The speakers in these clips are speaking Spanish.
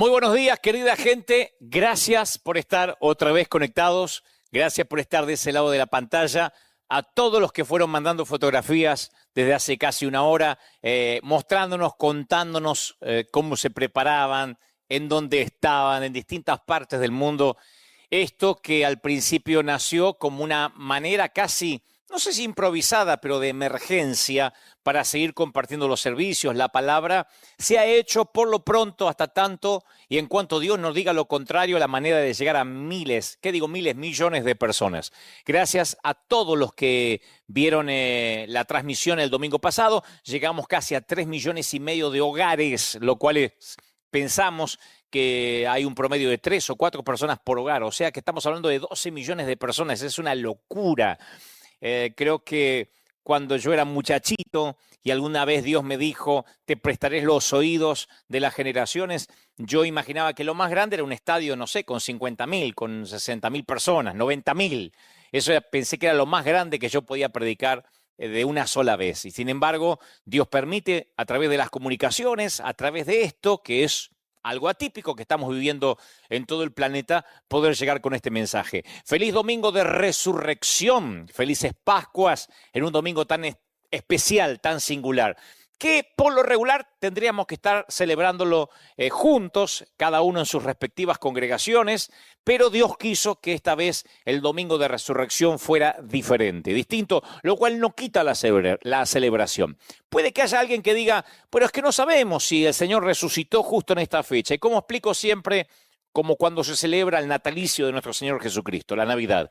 Muy buenos días, querida gente. Gracias por estar otra vez conectados. Gracias por estar de ese lado de la pantalla. A todos los que fueron mandando fotografías desde hace casi una hora, mostrándonos, contándonos cómo se preparaban, en dónde estaban, en distintas partes del mundo. Esto que al principio nació como una manera casi, no sé si improvisada, pero de emergencia para seguir compartiendo los servicios, la palabra, se ha hecho por lo pronto hasta tanto, y en cuanto Dios nos diga lo contrario, la manera de llegar a miles, ¿qué digo? Miles, millones de personas. Gracias a todos los que vieron la transmisión el domingo pasado, llegamos casi a 3,5 millones de hogares, lo cual es, pensamos que hay un promedio de 3 o 4 personas por hogar, o sea que estamos hablando de 12 millones de personas, es una locura. Creo que cuando yo era muchachito y alguna vez Dios me dijo, te prestaré los oídos de las generaciones, yo imaginaba que lo más grande era un estadio, no sé, con 50,000, con 60,000 personas, 90,000. Eso pensé que era lo más grande que yo podía predicar de una sola vez. Y sin embargo, Dios permite a través de las comunicaciones, a través de esto, que es algo atípico que estamos viviendo en todo el planeta, poder llegar con este mensaje. Feliz domingo de resurrección, felices Pascuas en un domingo tan especial, tan singular, que por lo regular tendríamos que estar celebrándolo juntos, cada uno en sus respectivas congregaciones, pero Dios quiso que esta vez el domingo de resurrección fuera diferente, distinto, lo cual no quita la celebración. Puede que haya alguien que diga, pero es que no sabemos si el Señor resucitó justo en esta fecha. Y como explico siempre, como cuando se celebra el natalicio de nuestro Señor Jesucristo, la Navidad.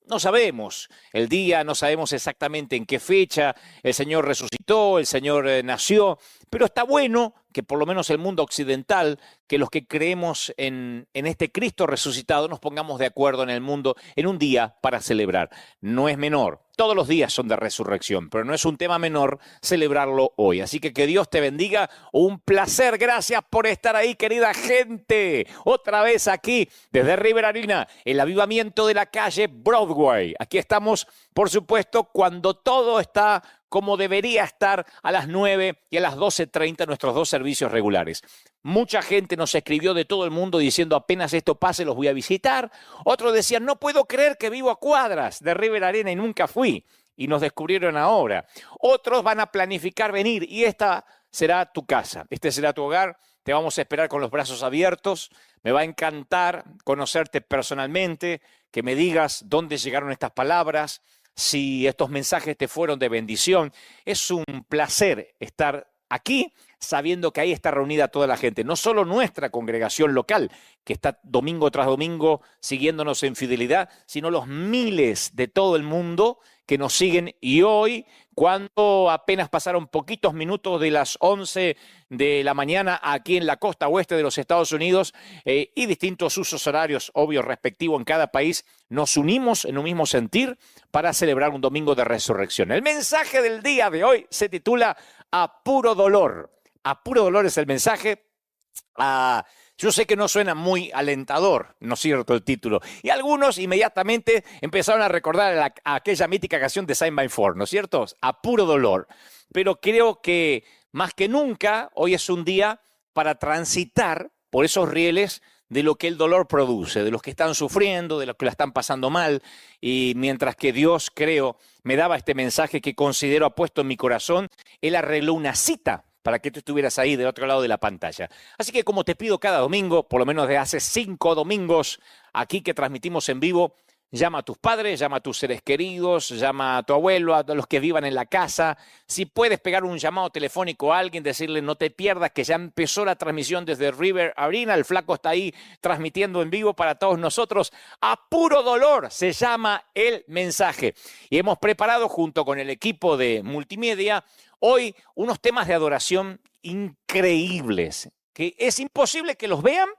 No sabemos el día, no sabemos exactamente en qué fecha el Señor resucitó, el Señor nació, pero está bueno que por lo menos el mundo occidental, que los que creemos en este Cristo resucitado nos pongamos de acuerdo en el mundo en un día para celebrar. No es menor, todos los días son de resurrección, pero no es un tema menor celebrarlo hoy. Así que Dios te bendiga, un placer, gracias por estar ahí, querida gente. Otra vez aquí, desde River Arena, el avivamiento de la calle Broadway. Aquí estamos, por supuesto, cuando todo está como debería estar a las 9 y a las 12:30 nuestros dos servicios regulares. Mucha gente nos escribió de todo el mundo diciendo apenas esto pase los voy a visitar. Otros decían no puedo creer que vivo a cuadras de River Arena y nunca fui. Y nos descubrieron ahora. Otros van a planificar venir y esta será tu casa, este será tu hogar. Te vamos a esperar con los brazos abiertos. Me va a encantar conocerte personalmente, que me digas dónde llegaron estas palabras, si estos mensajes te fueron de bendición. Es un placer estar aquí sabiendo que ahí está reunida toda la gente, no solo nuestra congregación local, que está domingo tras domingo siguiéndonos en fidelidad, sino los miles de todo el mundo que nos siguen. Y hoy, cuando apenas pasaron poquitos minutos de las 11 de la mañana aquí en la costa oeste de los Estados Unidos y distintos usos horarios, obvio, respectivos en cada país, nos unimos en un mismo sentir para celebrar un domingo de resurrección. El mensaje del día de hoy se titula A puro dolor. A puro dolor es el mensaje. Yo sé que no suena muy alentador, ¿no es cierto?, el título. Y algunos inmediatamente empezaron a recordar aquella mítica canción de Saint by Four, ¿no es cierto? A puro dolor. Pero creo que más que nunca hoy es un día para transitar por esos rieles de lo que el dolor produce, de los que están sufriendo, de los que la están pasando mal. Y mientras que Dios, creo, me daba este mensaje que considero ha puesto en mi corazón, Él arregló una cita para que tú estuvieras ahí del otro lado de la pantalla. Así que como te pido cada domingo, por lo menos de hace 5 domingos aquí que transmitimos en vivo, llama a tus padres, llama a tus seres queridos, llama a tu abuelo, a los que vivan en la casa. Si puedes pegar un llamado telefónico a alguien, decirle no te pierdas que ya empezó la transmisión desde River Arena, el flaco está ahí transmitiendo en vivo para todos nosotros. A puro dolor se llama el mensaje. Y hemos preparado junto con el equipo de multimedia hoy unos temas de adoración increíbles, que es imposible que los vean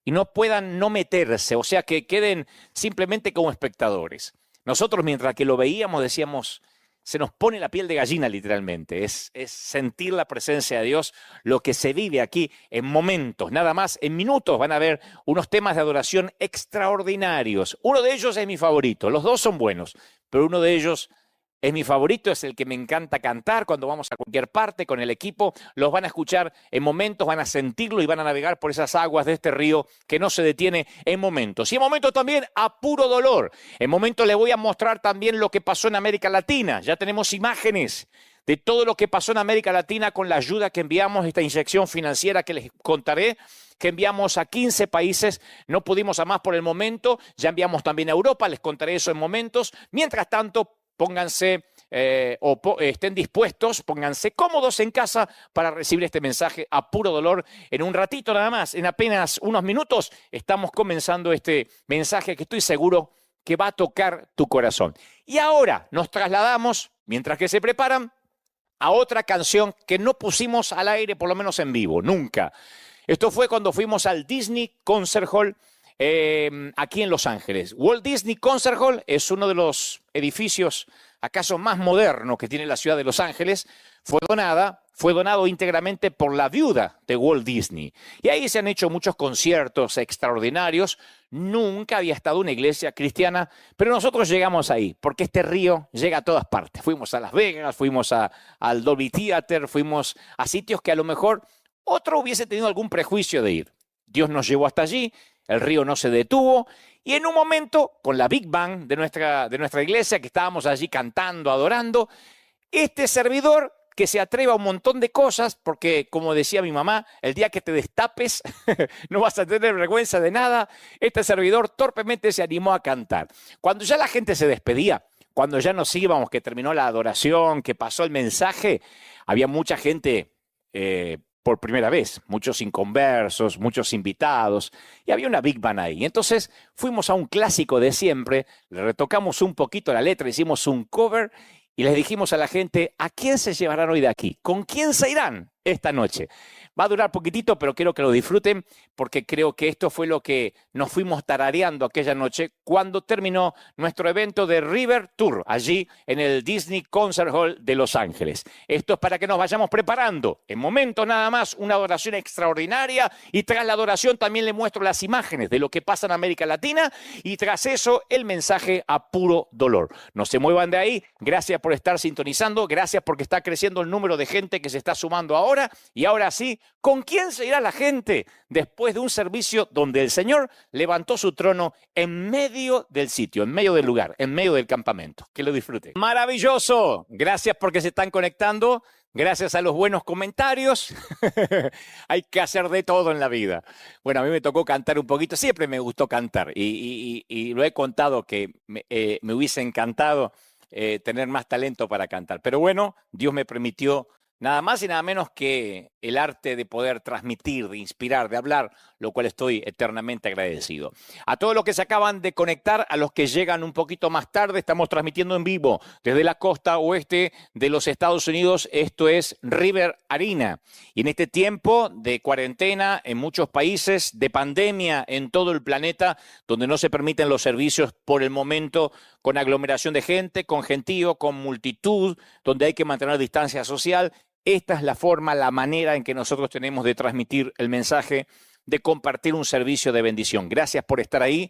y no puedan no meterse, o sea, que queden simplemente como espectadores. Nosotros, mientras que lo veíamos, decíamos, se nos pone la piel de gallina literalmente, es sentir la presencia de Dios, lo que se vive aquí en momentos, nada más, en minutos van a ver unos temas de adoración extraordinarios. Uno de ellos es mi favorito, los dos son buenos, pero uno de ellos es mi favorito, es el que me encanta cantar cuando vamos a cualquier parte con el equipo. Los van a escuchar en momentos, van a sentirlo y van a navegar por esas aguas de este río que no se detiene en momentos. Y en momentos también a puro dolor. En momentos les voy a mostrar también lo que pasó en América Latina. Ya tenemos imágenes de todo lo que pasó en América Latina con la ayuda que enviamos, esta inyección financiera que les contaré, que enviamos a 15 países. No pudimos a más por el momento, ya enviamos también a Europa, les contaré eso en momentos. Mientras tanto, pónganse estén dispuestos, pónganse cómodos en casa para recibir este mensaje a puro dolor. En un ratito nada más, en apenas unos minutos, estamos comenzando este mensaje que estoy seguro que va a tocar tu corazón. Y ahora nos trasladamos, mientras que se preparan, a otra canción que no pusimos al aire, por lo menos en vivo, nunca. Esto fue cuando fuimos al Disney Concert Hall aquí en Los Ángeles. Walt Disney Concert Hall es uno de los edificios acaso más modernos que tiene la ciudad de Los Ángeles. Fue donado íntegramente por la viuda de Walt Disney. Y ahí se han hecho muchos conciertos extraordinarios. Nunca había estado una iglesia cristiana, pero nosotros llegamos ahí, porque este río llega a todas partes. Fuimos a Las Vegas, fuimos al Dolby Theater, fuimos a sitios que a lo mejor otro hubiese tenido algún prejuicio de ir. Dios nos llevó hasta allí, el río no se detuvo, y en un momento, con la Big Band de nuestra iglesia, que estábamos allí cantando, adorando, este servidor que se atreve a un montón de cosas, porque como decía mi mamá, el día que te destapes no vas a tener vergüenza de nada, este servidor torpemente se animó a cantar. Cuando ya la gente se despedía, cuando ya nos íbamos, que terminó la adoración, que pasó el mensaje, había mucha gente por primera vez, muchos inconversos, muchos invitados, y había una Big Band ahí. Entonces fuimos a un clásico de siempre, le retocamos un poquito la letra, hicimos un cover, y les dijimos a la gente, ¿a quién se llevarán hoy de aquí? ¿Con quién se irán esta noche? Va a durar poquitito, pero quiero que lo disfruten, porque creo que esto fue lo que nos fuimos tarareando aquella noche cuando terminó nuestro evento de River Tour, allí en el Disney Concert Hall de Los Ángeles. Esto es para que nos vayamos preparando. En momentos nada más, una adoración extraordinaria, y tras la adoración también le muestro las imágenes de lo que pasa en América Latina, y tras eso el mensaje a puro dolor. No se muevan de ahí. Gracias por estar sintonizando, gracias porque está creciendo el número de gente que se está sumando ahora, y ahora sí, ¿con quién se irá la gente después de un servicio donde el Señor levantó su trono en medio del sitio, en medio del lugar, en medio del campamento? Que lo disfruten. Maravilloso. Gracias porque se están conectando. Gracias a los buenos comentarios. Hay que hacer de todo en la vida. Bueno, a mí me tocó cantar un poquito. Siempre me gustó cantar y lo he contado que me hubiese encantado tener más talento para cantar. Pero bueno, Dios me permitió nada más y nada menos que el arte de poder transmitir, de inspirar, de hablar, lo cual estoy eternamente agradecido. A todos los que se acaban de conectar, a los que llegan un poquito más tarde, estamos transmitiendo en vivo desde la costa oeste de los Estados Unidos. Esto es River Arena. Y en este tiempo de cuarentena en muchos países, de pandemia en todo el planeta, donde no se permiten los servicios por el momento, con aglomeración de gente, con gentío, con multitud, donde hay que mantener distancia social, esta es la forma, la manera en que nosotros tenemos de transmitir el mensaje, de compartir un servicio de bendición. Gracias por estar ahí.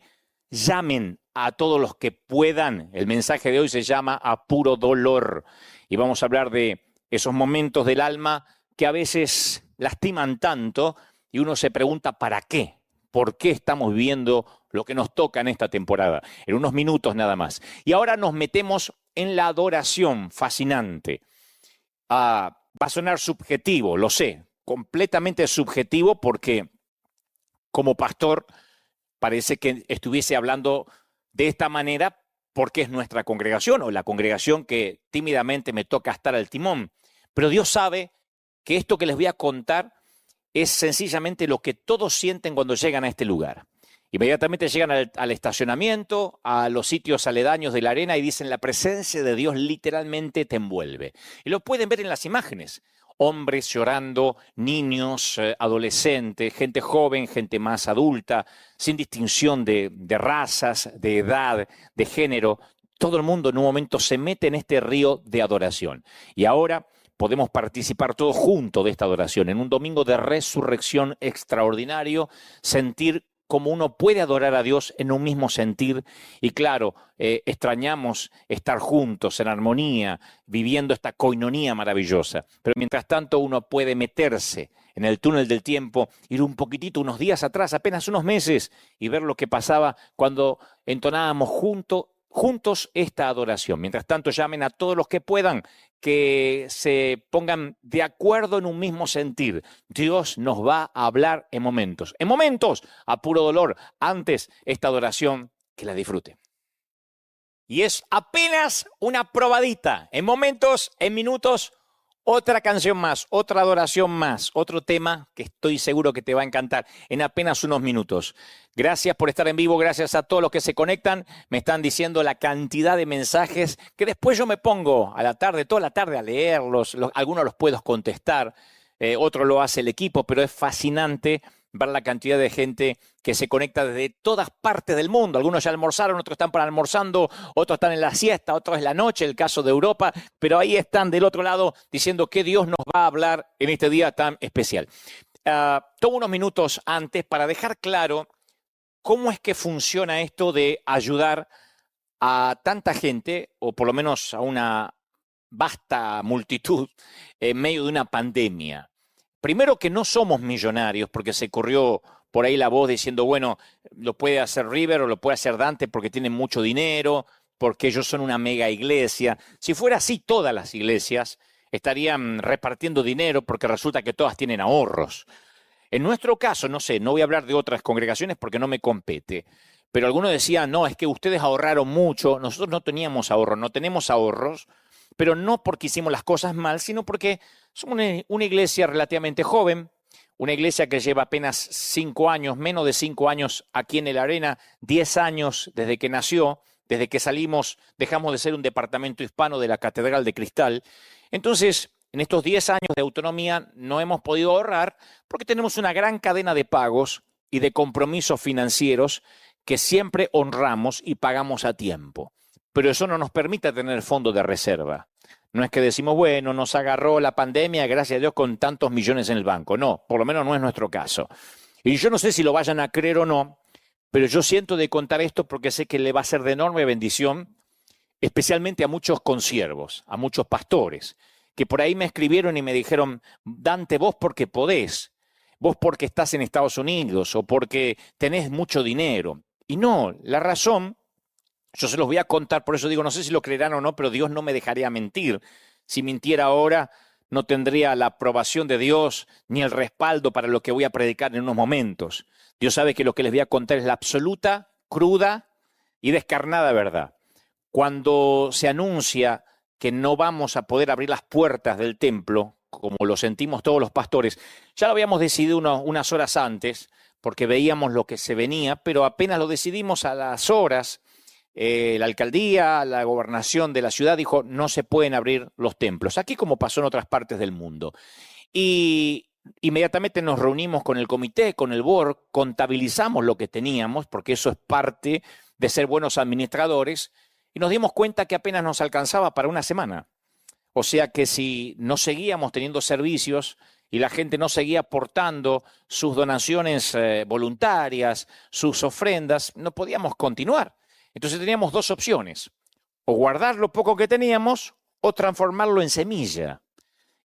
Llamen a todos los que puedan. El mensaje de hoy se llama A Puro Dolor. Y vamos a hablar de esos momentos del alma que a veces lastiman tanto y uno se pregunta ¿para qué? ¿Por qué estamos viviendo lo que nos toca en esta temporada? En unos minutos nada más. Y ahora nos metemos en la adoración fascinante. Va a sonar subjetivo, lo sé, completamente subjetivo, porque como pastor parece que estuviese hablando de esta manera porque es nuestra congregación o la congregación que tímidamente me toca estar al timón. Pero Dios sabe que esto que les voy a contar es sencillamente lo que todos sienten cuando llegan a este lugar. Inmediatamente llegan al estacionamiento, a los sitios aledaños de la arena y dicen, la presencia de Dios literalmente te envuelve. Y lo pueden ver en las imágenes. Hombres llorando, niños, adolescentes, gente joven, gente más adulta, sin distinción de razas, de edad, de género. Todo el mundo en un momento se mete en este río de adoración. Y ahora podemos participar todos juntos de esta adoración, en un domingo de resurrección extraordinario, sentir cómo uno puede adorar a Dios en un mismo sentir. Y claro, extrañamos estar juntos, en armonía, viviendo esta coinonía maravillosa. Pero mientras tanto uno puede meterse en el túnel del tiempo, ir un poquitito, unos días atrás, apenas unos meses, y ver lo que pasaba cuando entonábamos juntos esta adoración. Mientras tanto, llamen a todos los que puedan, que se pongan de acuerdo en un mismo sentir. Dios nos va a hablar en momentos, a puro dolor. Antes, esta adoración, que la disfruten. Y es apenas una probadita. En momentos, en minutos, otra canción más, otra adoración más, otro tema que estoy seguro que te va a encantar en apenas unos minutos. Gracias por estar en vivo, gracias a todos los que se conectan. Me están diciendo la cantidad de mensajes que después yo me pongo a la tarde, toda la tarde a leerlos. Algunos los puedo contestar, otro lo hace el equipo, pero es fascinante ver la cantidad de gente que se conecta desde todas partes del mundo. Algunos ya almorzaron, otros están para almorzando, otros están en la siesta, otros en la noche, el caso de Europa, pero ahí están del otro lado diciendo que Dios nos va a hablar en este día tan especial. Tomo unos minutos antes para dejar claro cómo es que funciona esto de ayudar a tanta gente, o por lo menos a una vasta multitud, en medio de una pandemia. Primero, que no somos millonarios, porque se corrió por ahí la voz diciendo, bueno, lo puede hacer River o lo puede hacer Dante porque tienen mucho dinero, porque ellos son una mega iglesia. Si fuera así, todas las iglesias estarían repartiendo dinero porque resulta que todas tienen ahorros. En nuestro caso, no sé, no voy a hablar de otras congregaciones porque no me compete, pero algunos decían, no, es que ustedes ahorraron mucho, nosotros no teníamos ahorros, no tenemos ahorros, pero no porque hicimos las cosas mal, sino porque somos una iglesia relativamente joven, una iglesia que lleva apenas 5 años, menos de 5 años aquí en el Arena, 10 años desde que nació, desde que salimos, dejamos de ser un departamento hispano de la Catedral de Cristal. Entonces, en estos 10 años de autonomía no hemos podido ahorrar porque tenemos una gran cadena de pagos y de compromisos financieros que siempre honramos y pagamos a tiempo. Pero eso no nos permite tener fondos de reserva. No es que decimos, bueno, nos agarró la pandemia, gracias a Dios, con tantos millones en el banco. No, por lo menos no es nuestro caso. Y yo no sé si lo vayan a creer o no, pero yo siento de contar esto porque sé que le va a ser de enorme bendición, especialmente a muchos consiervos, a muchos pastores, que por ahí me escribieron y me dijeron, Dante, vos porque podés, vos porque estás en Estados Unidos o porque tenés mucho dinero. Y no, la razón... Yo se los voy a contar, por eso digo, no sé si lo creerán o no, pero Dios no me dejaría mentir. Si mintiera ahora, no tendría la aprobación de Dios ni el respaldo para lo que voy a predicar en unos momentos. Dios sabe que lo que les voy a contar es la absoluta, cruda y descarnada verdad. Cuando se anuncia que no vamos a poder abrir las puertas del templo, como lo sentimos todos los pastores, ya lo habíamos decidido unas horas antes, porque veíamos lo que se venía, pero apenas lo decidimos a las horas, la alcaldía, la gobernación de la ciudad dijo no se pueden abrir los templos, aquí como pasó en otras partes del mundo. Y inmediatamente nos reunimos con el comité, con el board, contabilizamos lo que teníamos, porque eso es parte de ser buenos administradores, y nos dimos cuenta que apenas nos alcanzaba para una semana. O sea que si no seguíamos teniendo servicios y la gente no seguía aportando sus donaciones voluntarias, sus ofrendas, no podíamos continuar. Entonces teníamos dos opciones, o guardar lo poco que teníamos o transformarlo en semilla.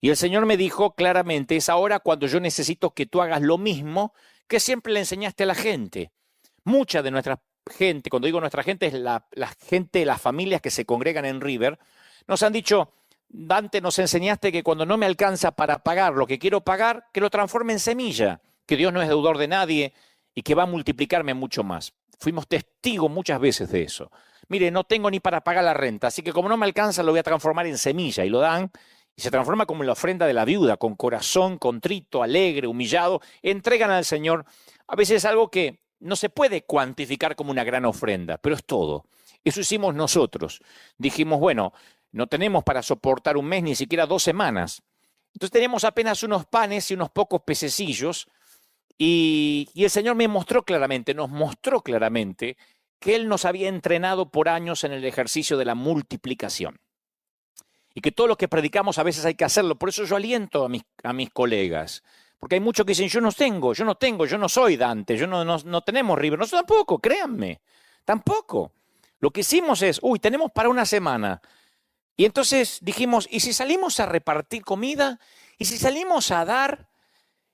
Y el Señor me dijo claramente, es ahora cuando yo necesito que tú hagas lo mismo que siempre le enseñaste a la gente. Mucha de nuestra gente, cuando digo nuestra gente, es la gente, las familias que se congregan en River, nos han dicho, Dante, nos enseñaste que cuando no me alcanza para pagar lo que quiero pagar, que lo transforme en semilla, que Dios no es deudor de nadie y que va a multiplicarme mucho más. Fuimos testigos muchas veces de eso. Mire, no tengo ni para pagar la renta, así que como no me alcanza lo voy a transformar en semilla. Y lo dan y se transforma como en la ofrenda de la viuda, con corazón contrito, alegre, humillado. Entregan al Señor a veces algo que no se puede cuantificar como una gran ofrenda, pero es todo. Eso hicimos nosotros. Dijimos, bueno, no tenemos para soportar un mes, ni siquiera 2 semanas. Entonces tenemos apenas unos panes y unos pocos pececillos. Y el Señor nos mostró claramente que Él nos había entrenado por años en el ejercicio de la multiplicación. Y que todo lo que predicamos a veces hay que hacerlo. Por eso yo aliento a mis colegas. Porque hay muchos que dicen, yo no soy Dante, no tenemos River. Nosotros tampoco, créanme, tampoco. Lo que hicimos es, tenemos para una semana. Y entonces dijimos, ¿y si salimos a repartir comida? ¿Y si salimos a dar?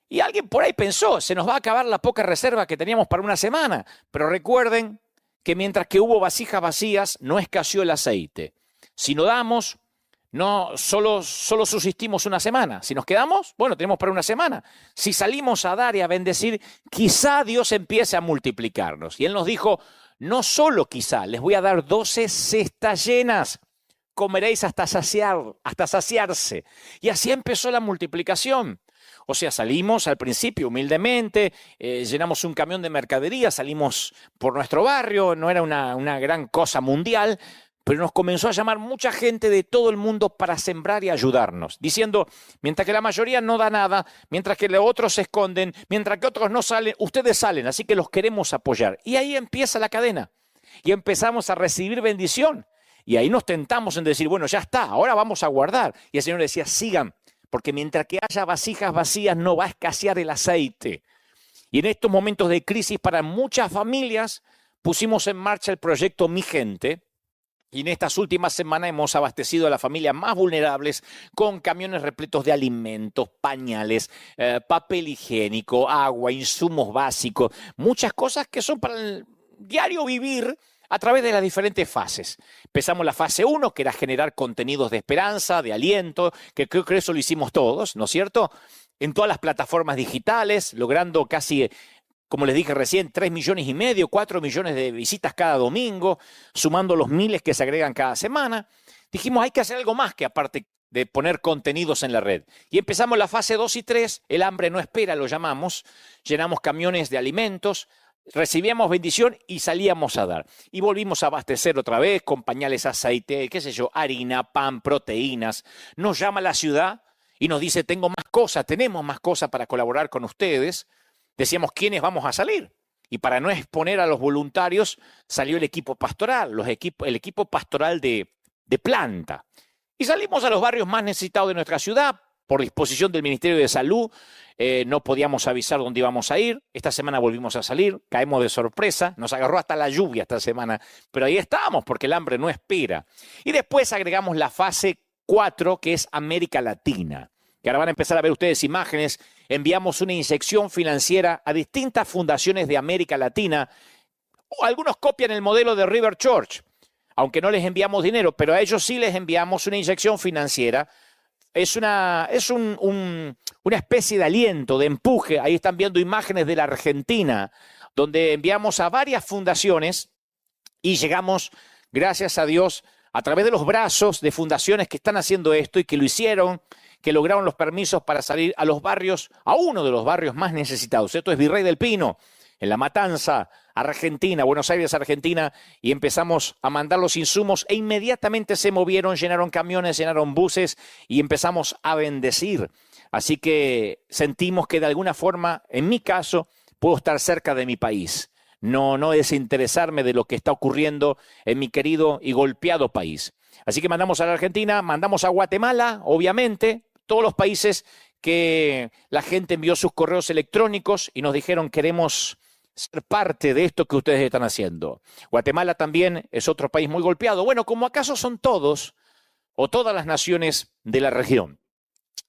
Y alguien por ahí pensó, se nos va a acabar la poca reserva que teníamos para una semana. Pero recuerden que mientras que hubo vasijas vacías, no escaseó el aceite. Si no damos, no solo subsistimos una semana. Si nos quedamos, bueno, tenemos para una semana. Si salimos a dar y a bendecir, quizá Dios empiece a multiplicarnos. Y Él nos dijo, no solo quizá, les voy a dar 12 cestas llenas. Comeréis hasta saciarse. Y así empezó la multiplicación. O sea, salimos al principio humildemente, llenamos un camión de mercadería, salimos por nuestro barrio, no era una gran cosa mundial, pero nos comenzó a llamar mucha gente de todo el mundo para sembrar y ayudarnos, diciendo, mientras que la mayoría no da nada, mientras que los otros se esconden, mientras que otros no salen, ustedes salen, así que los queremos apoyar. Y ahí empieza la cadena, y empezamos a recibir bendición. Y ahí nos tentamos en decir, bueno, ya está, ahora vamos a guardar. Y el Señor decía, sigan, porque mientras que haya vasijas vacías no va a escasear el aceite. Y en estos momentos de crisis para muchas familias pusimos en marcha el proyecto Mi Gente. Y en estas últimas semanas hemos abastecido a las familias más vulnerables con camiones repletos de alimentos, pañales, papel higiénico, agua, insumos básicos, muchas cosas que son para el diario vivir a través de las diferentes fases. Empezamos la fase 1, que era generar contenidos de esperanza, de aliento, que creo que eso lo hicimos todos, ¿no es cierto? En todas las plataformas digitales, logrando casi, como les dije recién, 3,5 millones, 4 millones de visitas cada domingo, sumando los miles que se agregan cada semana. Dijimos, hay que hacer algo más que aparte de poner contenidos en la red. Y empezamos la fase 2 y 3, el hambre no espera, lo llamamos, llenamos camiones de alimentos, recibíamos bendición y salíamos a dar. Y volvimos a abastecer otra vez con pañales, aceite, qué sé yo, harina, pan, proteínas. Nos llama la ciudad y nos dice, tenemos más cosas para colaborar con ustedes. Decíamos, ¿quiénes vamos a salir? Y para no exponer a los voluntarios, salió el equipo pastoral, el equipo pastoral de planta. Y salimos a los barrios más necesitados de nuestra ciudad. Por disposición del Ministerio de Salud, no podíamos avisar dónde íbamos a ir. Esta semana volvimos a salir, caemos de sorpresa, nos agarró hasta la lluvia esta semana, pero ahí estábamos porque el hambre no espera. Y después agregamos la fase 4, que es América Latina, que ahora van a empezar a ver ustedes imágenes. Enviamos una inyección financiera a distintas fundaciones de América Latina. Algunos copian el modelo de River Church, aunque no les enviamos dinero, pero a ellos sí les enviamos una inyección financiera. Es una especie de aliento, de empuje. Ahí están viendo imágenes de la Argentina, donde enviamos a varias fundaciones y llegamos, gracias a Dios, a través de los brazos de fundaciones que están haciendo esto y que lo hicieron, que lograron los permisos para salir a los barrios, a uno de los barrios más necesitados. Esto es Virrey del Pino, en La Matanza, Argentina, Buenos Aires, Argentina, y empezamos a mandar los insumos e inmediatamente se movieron, llenaron camiones, llenaron buses y empezamos a bendecir. Así que sentimos que de alguna forma, en mi caso, puedo estar cerca de mi país. No desinteresarme de lo que está ocurriendo en mi querido y golpeado país. Así que mandamos a la Argentina, mandamos a Guatemala, obviamente, todos los países que la gente envió sus correos electrónicos y nos dijeron queremos ser parte de esto que ustedes están haciendo. Guatemala también es otro país muy golpeado. Bueno, como acaso son todos o todas las naciones de la región.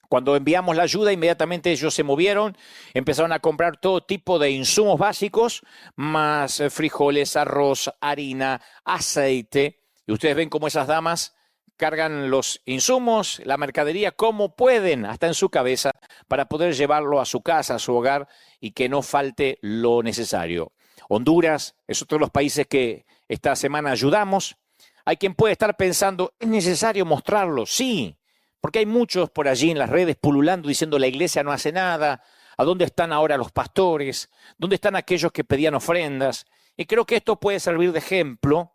Cuando enviamos la ayuda, inmediatamente ellos se movieron, empezaron a comprar todo tipo de insumos básicos, más frijoles, arroz, harina, aceite. Y ustedes ven cómo esas damas cargan los insumos, la mercadería, como pueden, hasta en su cabeza, para poder llevarlo a su casa, a su hogar, y que no falte lo necesario. Honduras es otro de los países que esta semana ayudamos. Hay quien puede estar pensando, ¿es necesario mostrarlo? Sí, porque hay muchos por allí en las redes pululando diciendo la iglesia no hace nada, ¿a dónde están ahora los pastores? ¿Dónde están aquellos que pedían ofrendas? Y creo que esto puede servir de ejemplo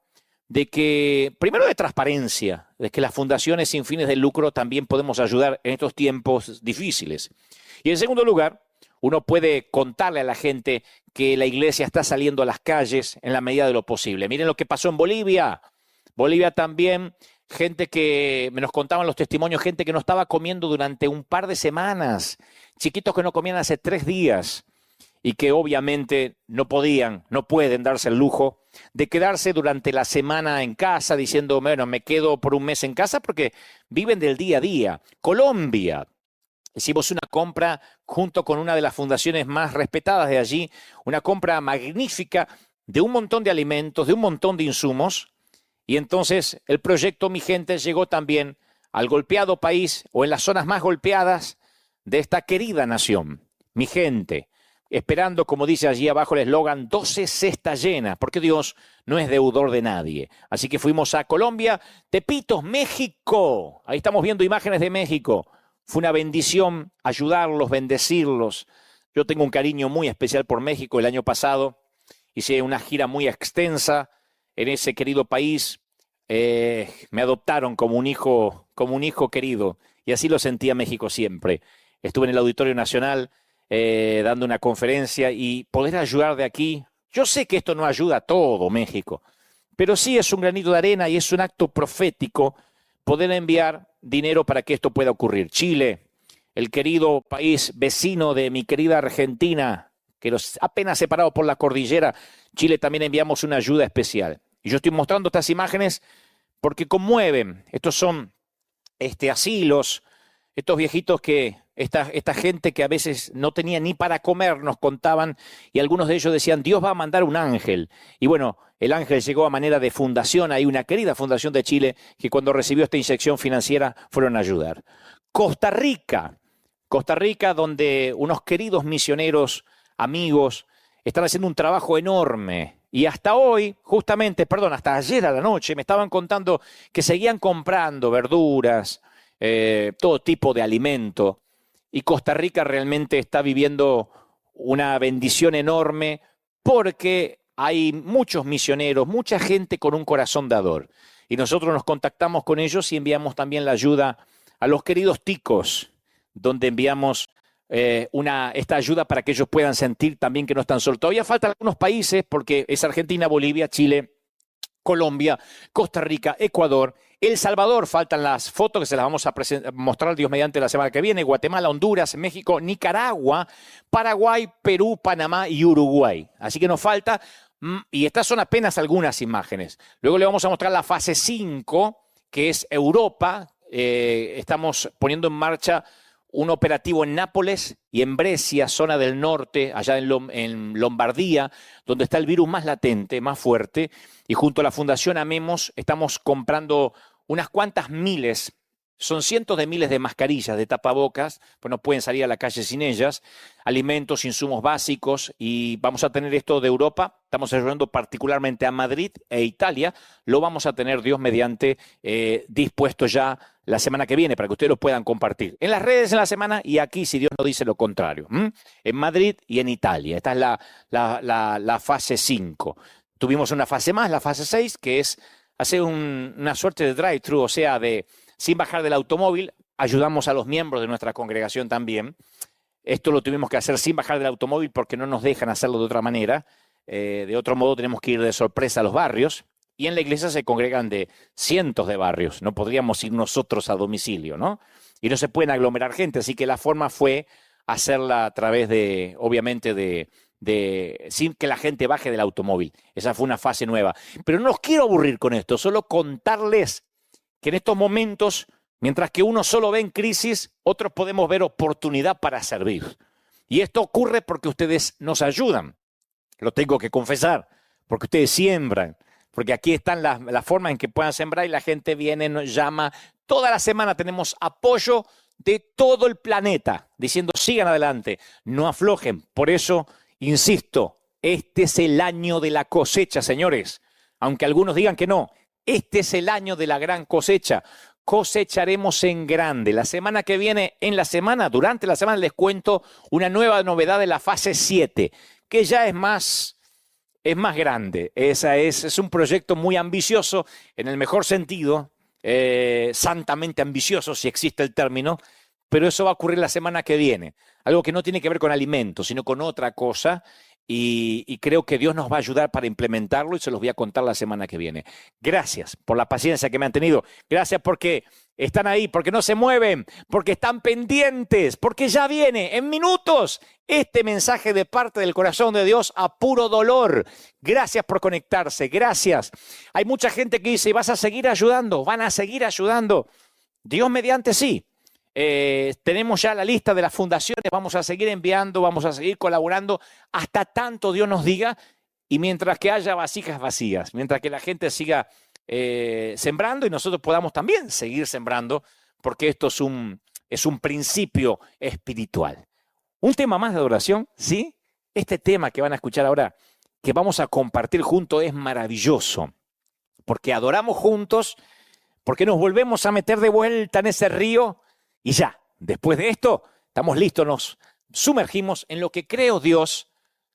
de que, primero de transparencia, de que las fundaciones sin fines de lucro también podemos ayudar en estos tiempos difíciles. Y en segundo lugar, uno puede contarle a la gente que la iglesia está saliendo a las calles en la medida de lo posible. Miren lo que pasó en Bolivia. Bolivia también, gente que, me nos contaban los testimonios, gente que no estaba comiendo durante un par de semanas. chiquitos que no comían hace 3 días y que obviamente no pueden darse el lujo de quedarse durante la semana en casa diciendo, bueno, me quedo por un mes en casa porque viven del día a día. Colombia. Hicimos una compra junto con una de las fundaciones más respetadas de allí, una compra magnífica de un montón de alimentos, de un montón de insumos, y entonces el proyecto Mi Gente llegó también al golpeado país o en las zonas más golpeadas de esta querida nación. Mi gente, esperando, como dice allí abajo el eslogan, 12 cestas llenas, porque Dios no es deudor de nadie. Así que fuimos a Colombia, Tepitos, México. Ahí estamos viendo imágenes de México. Fue una bendición ayudarlos, bendecirlos. Yo tengo un cariño muy especial por México. El año pasado hice una gira muy extensa en ese querido país. Me adoptaron como un hijo querido. Y así lo sentía México siempre. Estuve en el Auditorio Nacional dando una conferencia y poder ayudar de aquí. Yo sé que esto no ayuda a todo México, pero sí es un granito de arena y es un acto profético poder enviar dinero para que esto pueda ocurrir. Chile, el querido país vecino de mi querida Argentina, que nos apenas separado por la cordillera, Chile también enviamos una ayuda especial. Y yo estoy mostrando estas imágenes porque conmueven. Estos son asilos, estos viejitos que, esta gente que a veces no tenía ni para comer, nos contaban, y algunos de ellos decían, Dios va a mandar un ángel. Y bueno, el ángel llegó a manera de fundación, hay una querida fundación de Chile que cuando recibió esta inyección financiera fueron a ayudar. Costa Rica, donde unos queridos misioneros, amigos, están haciendo un trabajo enorme. Y hasta hoy, hasta ayer a la noche, me estaban contando que seguían comprando verduras, todo tipo de alimento. Y Costa Rica realmente está viviendo una bendición enorme porque hay muchos misioneros, mucha gente con un corazón dador. Y nosotros nos contactamos con ellos y enviamos también la ayuda a los queridos ticos, donde enviamos esta ayuda para que ellos puedan sentir también que no están solos. Todavía faltan algunos países porque es Argentina, Bolivia, Chile, Colombia, Costa Rica, Ecuador, El Salvador, faltan las fotos que se las vamos a mostrar Dios mediante la semana que viene, Guatemala, Honduras, México, Nicaragua, Paraguay, Perú, Panamá y Uruguay. Así que nos falta, y estas son apenas algunas imágenes. Luego le vamos a mostrar la fase 5, que es Europa. Estamos poniendo en marcha un operativo en Nápoles y en Brescia, zona del norte, allá en Lombardía, donde está el virus más latente, más fuerte. Y junto a la Fundación Amemos estamos comprando unas cuantas miles, son cientos de miles de mascarillas, de tapabocas, pues no pueden salir a la calle sin ellas, alimentos, insumos básicos, y vamos a tener esto de Europa. Estamos ayudando particularmente a Madrid e Italia. Lo vamos a tener, Dios mediante, dispuesto ya la semana que viene para que ustedes lo puedan compartir en las redes en la semana y aquí, si Dios no dice lo contrario, en Madrid y en Italia. Esta es la fase 5. Tuvimos una fase más, la fase 6, que es hacer una suerte de drive-thru, o sea, sin bajar del automóvil. Ayudamos a los miembros de nuestra congregación también. Esto lo tuvimos que hacer sin bajar del automóvil porque no nos dejan hacerlo de otra manera. De otro modo tenemos que ir de sorpresa a los barrios. Y en la iglesia se congregan de cientos de barrios. No podríamos ir nosotros a domicilio, ¿no? Y no se pueden aglomerar gente. Así que la forma fue hacerla a través de, obviamente, sin que la gente baje del automóvil. Esa fue una fase nueva. Pero no los quiero aburrir con esto. Solo contarles que en estos momentos, mientras que uno solo ve en crisis, otros podemos ver oportunidad para servir. Y esto ocurre porque ustedes nos ayudan. Lo tengo que confesar. Porque ustedes siembran. Porque aquí están las formas en que puedan sembrar y la gente viene, nos llama. Toda la semana tenemos apoyo de todo el planeta, diciendo sigan adelante, no aflojen. Por eso, insisto, este es el año de la cosecha, señores. Aunque algunos digan que no, este es el año de la gran cosecha. Cosecharemos en grande. La semana que viene, durante la semana les cuento una nueva novedad de la fase 7, que ya es más grande. Es un proyecto muy ambicioso, en el mejor sentido, santamente ambicioso, si existe el término, pero eso va a ocurrir la semana que viene. Algo que no tiene que ver con alimentos, sino con otra cosa, y creo que Dios nos va a ayudar para implementarlo y se los voy a contar la semana que viene. Gracias por la paciencia que me han tenido. Gracias porque están ahí, porque no se mueven, porque están pendientes, porque ya viene en minutos este mensaje de parte del corazón de Dios a puro dolor. Gracias por conectarse, gracias. Hay mucha gente que dice, vas a seguir ayudando, van a seguir ayudando. Dios mediante sí. Tenemos ya la lista de las fundaciones, vamos a seguir enviando, vamos a seguir colaborando hasta tanto Dios nos diga, y mientras que haya vasijas vacías, mientras que la gente siga sembrando y nosotros podamos también seguir sembrando, porque esto es un principio espiritual. Un tema más de adoración, ¿sí? Este tema que van a escuchar ahora, que vamos a compartir juntos, es maravilloso, porque adoramos juntos, porque nos volvemos a meter de vuelta en ese río y ya, después de esto, estamos listos, nos sumergimos en lo que creo Dios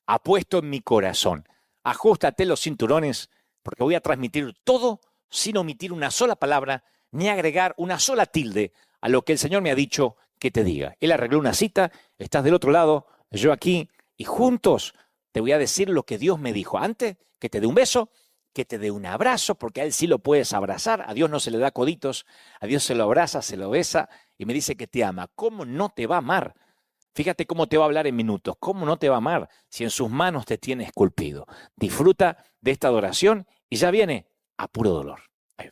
ha puesto en mi corazón. Ajustate los cinturones, porque voy a transmitir todo sin omitir una sola palabra, ni agregar una sola tilde a lo que el Señor me ha dicho que te diga. Él arregló una cita, estás del otro lado, yo aquí, y juntos te voy a decir lo que Dios me dijo. Antes que te dé un beso, que te dé un abrazo, porque a Él sí lo puedes abrazar. A Dios no se le da coditos, a Dios se lo abraza, se lo besa y me dice que te ama. ¿Cómo no te va a amar? Fíjate cómo te va a hablar en minutos. ¿Cómo no te va a amar si en sus manos te tiene esculpido? Disfruta de esta adoración y ya viene a puro dolor.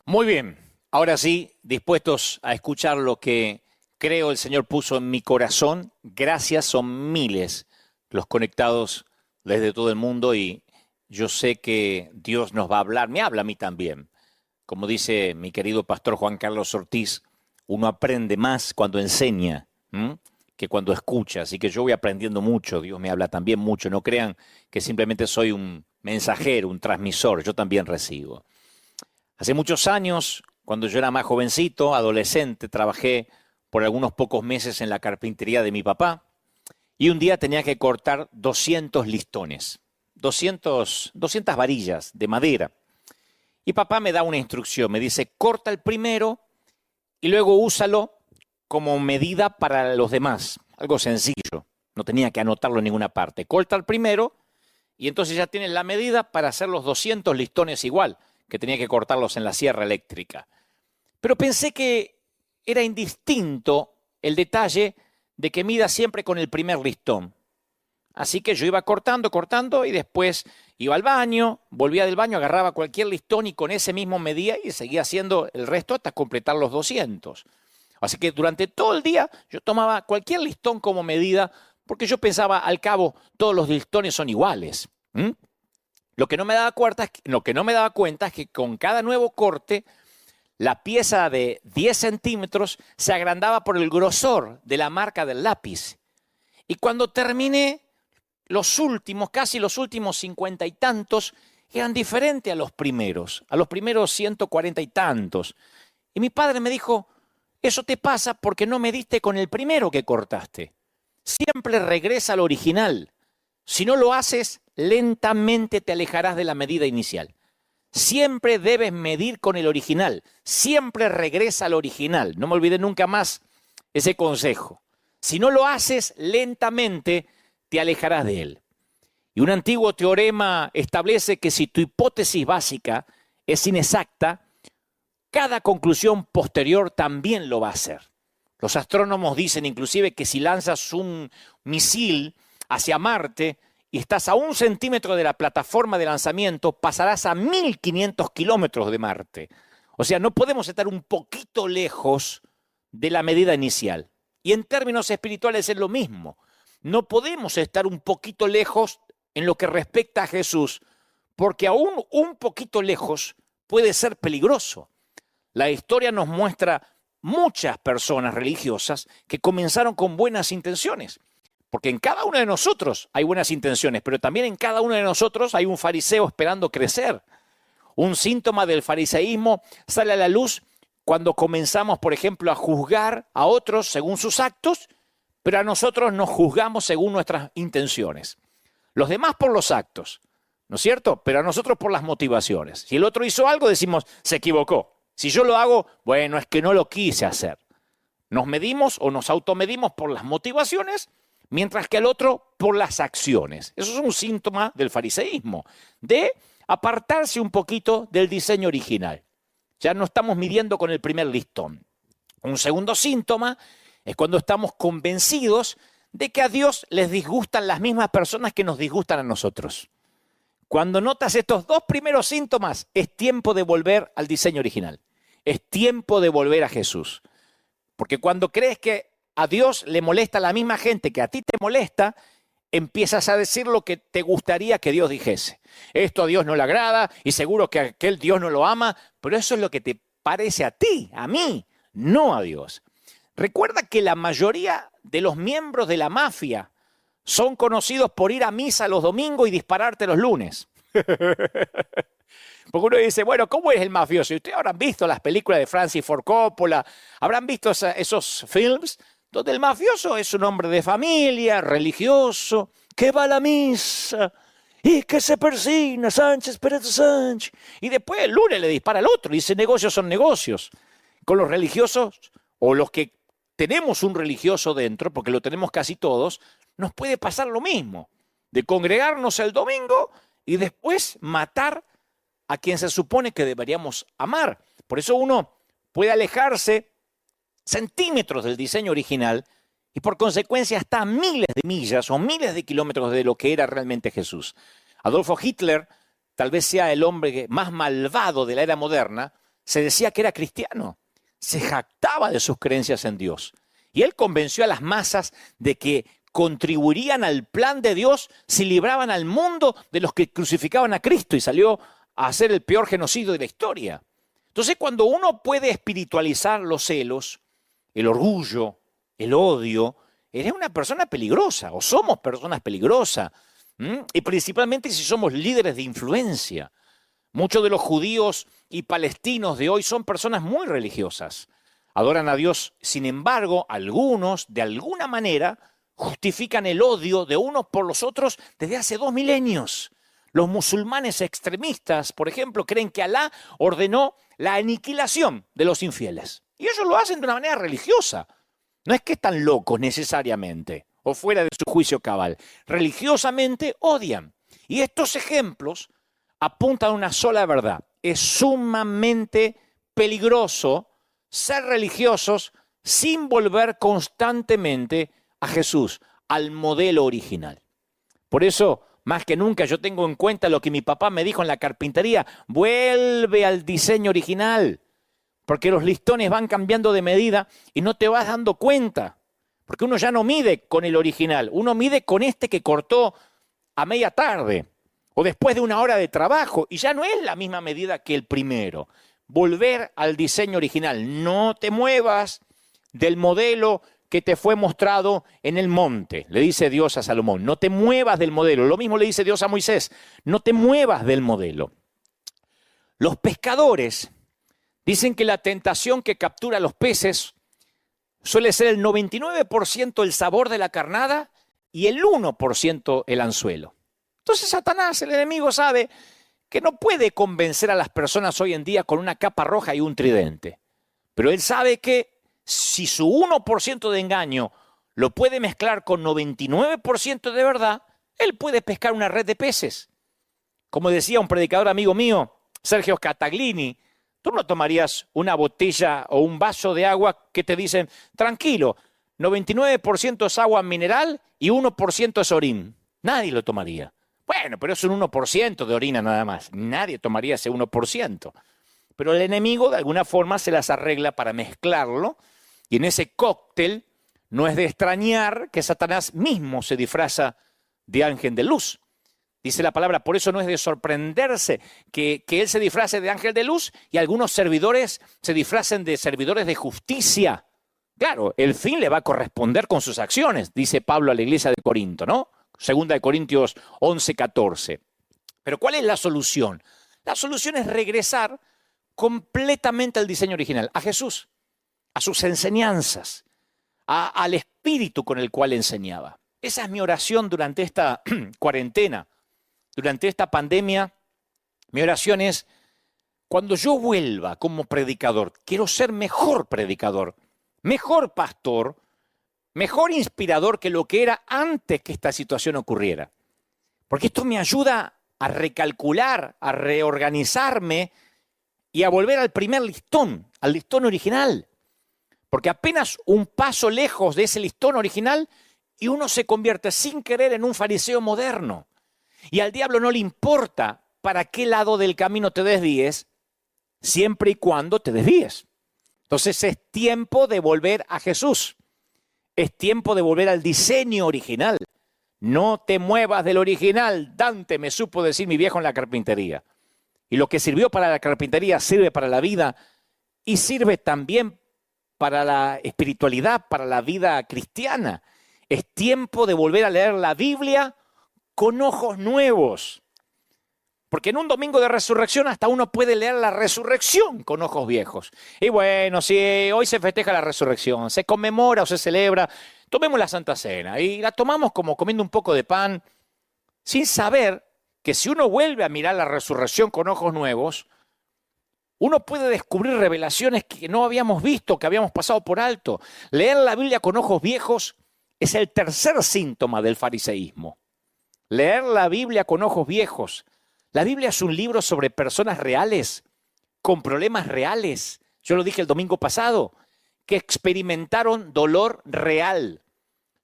Muy bien, ahora sí, dispuestos a escuchar lo que creo el Señor puso en mi corazón. Gracias, son miles los conectados desde todo el mundo y yo sé que Dios nos va a hablar, me habla a mí también. Como dice mi querido pastor Juan Carlos Ortiz, uno aprende más cuando enseña que cuando escucha, así que yo voy aprendiendo mucho, Dios me habla también mucho, no crean que simplemente soy un mensajero, un transmisor, yo también recibo. Hace muchos años, cuando yo era más jovencito, adolescente, trabajé por algunos pocos meses en la carpintería de mi papá y un día tenía que cortar 200 listones, 200 varillas de madera. Y papá me da una instrucción, me dice, corta el primero y luego úsalo como medida para los demás. Algo sencillo, no tenía que anotarlo en ninguna parte. Corta el primero y entonces ya tienes la medida para hacer los 200 listones igual, que tenía que cortarlos en la sierra eléctrica. Pero pensé que era indistinto el detalle de que mida siempre con el primer listón. Así que yo iba cortando y después iba al baño, volvía del baño, agarraba cualquier listón y con ese mismo medía y seguía haciendo el resto hasta completar los 200. Así que durante todo el día yo tomaba cualquier listón como medida porque yo pensaba, al cabo, todos los listones son iguales. Lo que no me daba cuenta es que con cada nuevo corte, la pieza de 10 centímetros se agrandaba por el grosor de la marca del lápiz. Y cuando terminé, casi los últimos 50 y tantos, eran diferentes a los primeros 140 y tantos. Y mi padre me dijo, eso te pasa porque no mediste con el primero que cortaste. Siempre regresa al original. Si no lo haces, lentamente te alejarás de la medida inicial. Siempre debes medir con el original. Siempre regresa al original. No me olvidé nunca más ese consejo. Si no lo haces, lentamente te alejarás de él. Y un antiguo teorema establece que si tu hipótesis básica es inexacta, cada conclusión posterior también lo va a hacer. Los astrónomos dicen inclusive que si lanzas un misil hacia Marte y estás a 1 centímetro de la plataforma de lanzamiento, pasarás a 1500 kilómetros de Marte. O sea, no podemos estar un poquito lejos de la medida inicial. Y en términos espirituales es lo mismo. No podemos estar un poquito lejos en lo que respecta a Jesús, porque aún un poquito lejos puede ser peligroso. La historia nos muestra muchas personas religiosas que comenzaron con buenas intenciones, porque en cada uno de nosotros hay buenas intenciones, pero también en cada uno de nosotros hay un fariseo esperando crecer. Un síntoma del fariseísmo sale a la luz cuando comenzamos, por ejemplo, a juzgar a otros según sus actos, pero a nosotros nos juzgamos según nuestras intenciones. Los demás por los actos, ¿no es cierto? Pero a nosotros por las motivaciones. Si el otro hizo algo, decimos, se equivocó. Si yo lo hago, bueno, es que no lo quise hacer. Nos medimos o nos automedimos por las motivaciones, mientras que el otro por las acciones. Eso es un síntoma del fariseísmo, de apartarse un poquito del diseño original. Ya no estamos midiendo con el primer listón. Un segundo síntoma es cuando estamos convencidos de que a Dios les disgustan las mismas personas que nos disgustan a nosotros. Cuando notas estos dos primeros síntomas, es tiempo de volver al diseño original. Es tiempo de volver a Jesús. Porque cuando crees que a Dios le molesta la misma gente que a ti te molesta, empiezas a decir lo que te gustaría que Dios dijese. Esto a Dios no le agrada y seguro que aquel Dios no lo ama, pero eso es lo que te parece a ti, a mí, no a Dios. Recuerda que la mayoría de los miembros de la mafia son conocidos por ir a misa los domingos y dispararte los lunes. Porque uno dice, bueno, ¿cómo es el mafioso? Y ustedes habrán visto las películas de Francis Ford Coppola, habrán visto esos films donde el mafioso es un hombre de familia, religioso, que va a la misa y que se persigna, Sánchez, Pérez Sánchez. Y después el lunes le dispara al otro y dice, negocios son negocios. Con los religiosos, o los que tenemos un religioso dentro, porque lo tenemos casi todos, nos puede pasar lo mismo, de congregarnos el domingo y después matar a quien se supone que deberíamos amar. Por eso uno puede alejarse centímetros del diseño original y por consecuencia hasta miles de millas o miles de kilómetros de lo que era realmente Jesús. Adolfo Hitler, tal vez sea el hombre más malvado de la era moderna, se decía que era cristiano, se jactaba de sus creencias en Dios. Y él convenció a las masas de que contribuirían al plan de Dios si libraban al mundo de los que crucificaban a Cristo y salió a hacer el peor genocidio de la historia. Entonces, cuando uno puede espiritualizar los celos, el orgullo, el odio, eres una persona peligrosa o somos personas peligrosas. Y principalmente si somos líderes de influencia. Muchos de los judíos y palestinos de hoy son personas muy religiosas. Adoran a Dios, sin embargo, algunos, de alguna manera, justifican el odio de unos por los otros desde hace 2 milenios. Los musulmanes extremistas, por ejemplo, creen que Alá ordenó la aniquilación de los infieles. Y ellos lo hacen de una manera religiosa. No es que están locos necesariamente o fuera de su juicio cabal. Religiosamente odian. Y estos ejemplos apuntan a una sola verdad. Es sumamente peligroso ser religiosos sin volver constantemente a Jesús, al modelo original. Por eso, más que nunca, yo tengo en cuenta lo que mi papá me dijo en la carpintería. Vuelve al diseño original. Porque los listones van cambiando de medida y no te vas dando cuenta. Porque uno ya no mide con el original, uno mide con este que cortó a media tarde o después de 1 hora de trabajo y ya no es la misma medida que el primero. Volver al diseño original. No te muevas del modelo que te fue mostrado en el monte, le dice Dios a Salomón. No te muevas del modelo. Lo mismo le dice Dios a Moisés. No te muevas del modelo. Los pescadores dicen que la tentación que captura a los peces suele ser el 99% el sabor de la carnada y el 1% el anzuelo. Entonces Satanás, el enemigo, sabe que no puede convencer a las personas hoy en día con una capa roja y un tridente. Pero él sabe que si su 1% de engaño lo puede mezclar con 99% de verdad, él puede pescar una red de peces. Como decía un predicador amigo mío, Sergio Cataglini, tú no tomarías una botella o un vaso de agua que te dicen, tranquilo, 99% es agua mineral y 1% es orín. Nadie lo tomaría. Bueno, pero es un 1% de orina nada más. Nadie tomaría ese 1%. Pero el enemigo de alguna forma se las arregla para mezclarlo y en ese cóctel no es de extrañar que Satanás mismo se disfraza de ángel de luz. Dice la palabra, por eso no es de sorprenderse que él se disfrace de ángel de luz y algunos servidores se disfracen de servidores de justicia. Claro, el fin le va a corresponder con sus acciones, dice Pablo a la iglesia de Corinto, ¿no? 2 de Corintios 11:14. Pero ¿cuál es la solución? La solución es regresar completamente al diseño original, a Jesús, a sus enseñanzas, al espíritu con el cual enseñaba. Esa es mi oración durante esta cuarentena. Durante esta pandemia, mi oración es, cuando yo vuelva como predicador, quiero ser mejor predicador, mejor pastor, mejor inspirador que lo que era antes que esta situación ocurriera. Porque esto me ayuda a recalcular, a reorganizarme y a volver al primer listón, al listón original. Porque apenas un paso lejos de ese listón original y uno se convierte sin querer en un fariseo moderno. Y al diablo no le importa para qué lado del camino te desvíes, siempre y cuando te desvíes. Entonces es tiempo de volver a Jesús. Es tiempo de volver al diseño original. No te muevas del original. Dante me supo decir mi viejo en la carpintería. Y lo que sirvió para la carpintería sirve para la vida y sirve también para la espiritualidad, para la vida cristiana. Es tiempo de volver a leer la Biblia con ojos nuevos. Porque en un domingo de resurrección hasta uno puede leer la resurrección con ojos viejos. Y bueno, si hoy se festeja la resurrección, se conmemora o se celebra, tomemos la Santa Cena y la tomamos como comiendo un poco de pan, sin saber que si uno vuelve a mirar la resurrección con ojos nuevos, uno puede descubrir revelaciones que no habíamos visto, que habíamos pasado por alto. Leer la Biblia con ojos viejos es el tercer síntoma del fariseísmo. Leer la Biblia con ojos viejos. La Biblia es un libro sobre personas reales, con problemas reales. Yo lo dije el domingo pasado, que experimentaron dolor real.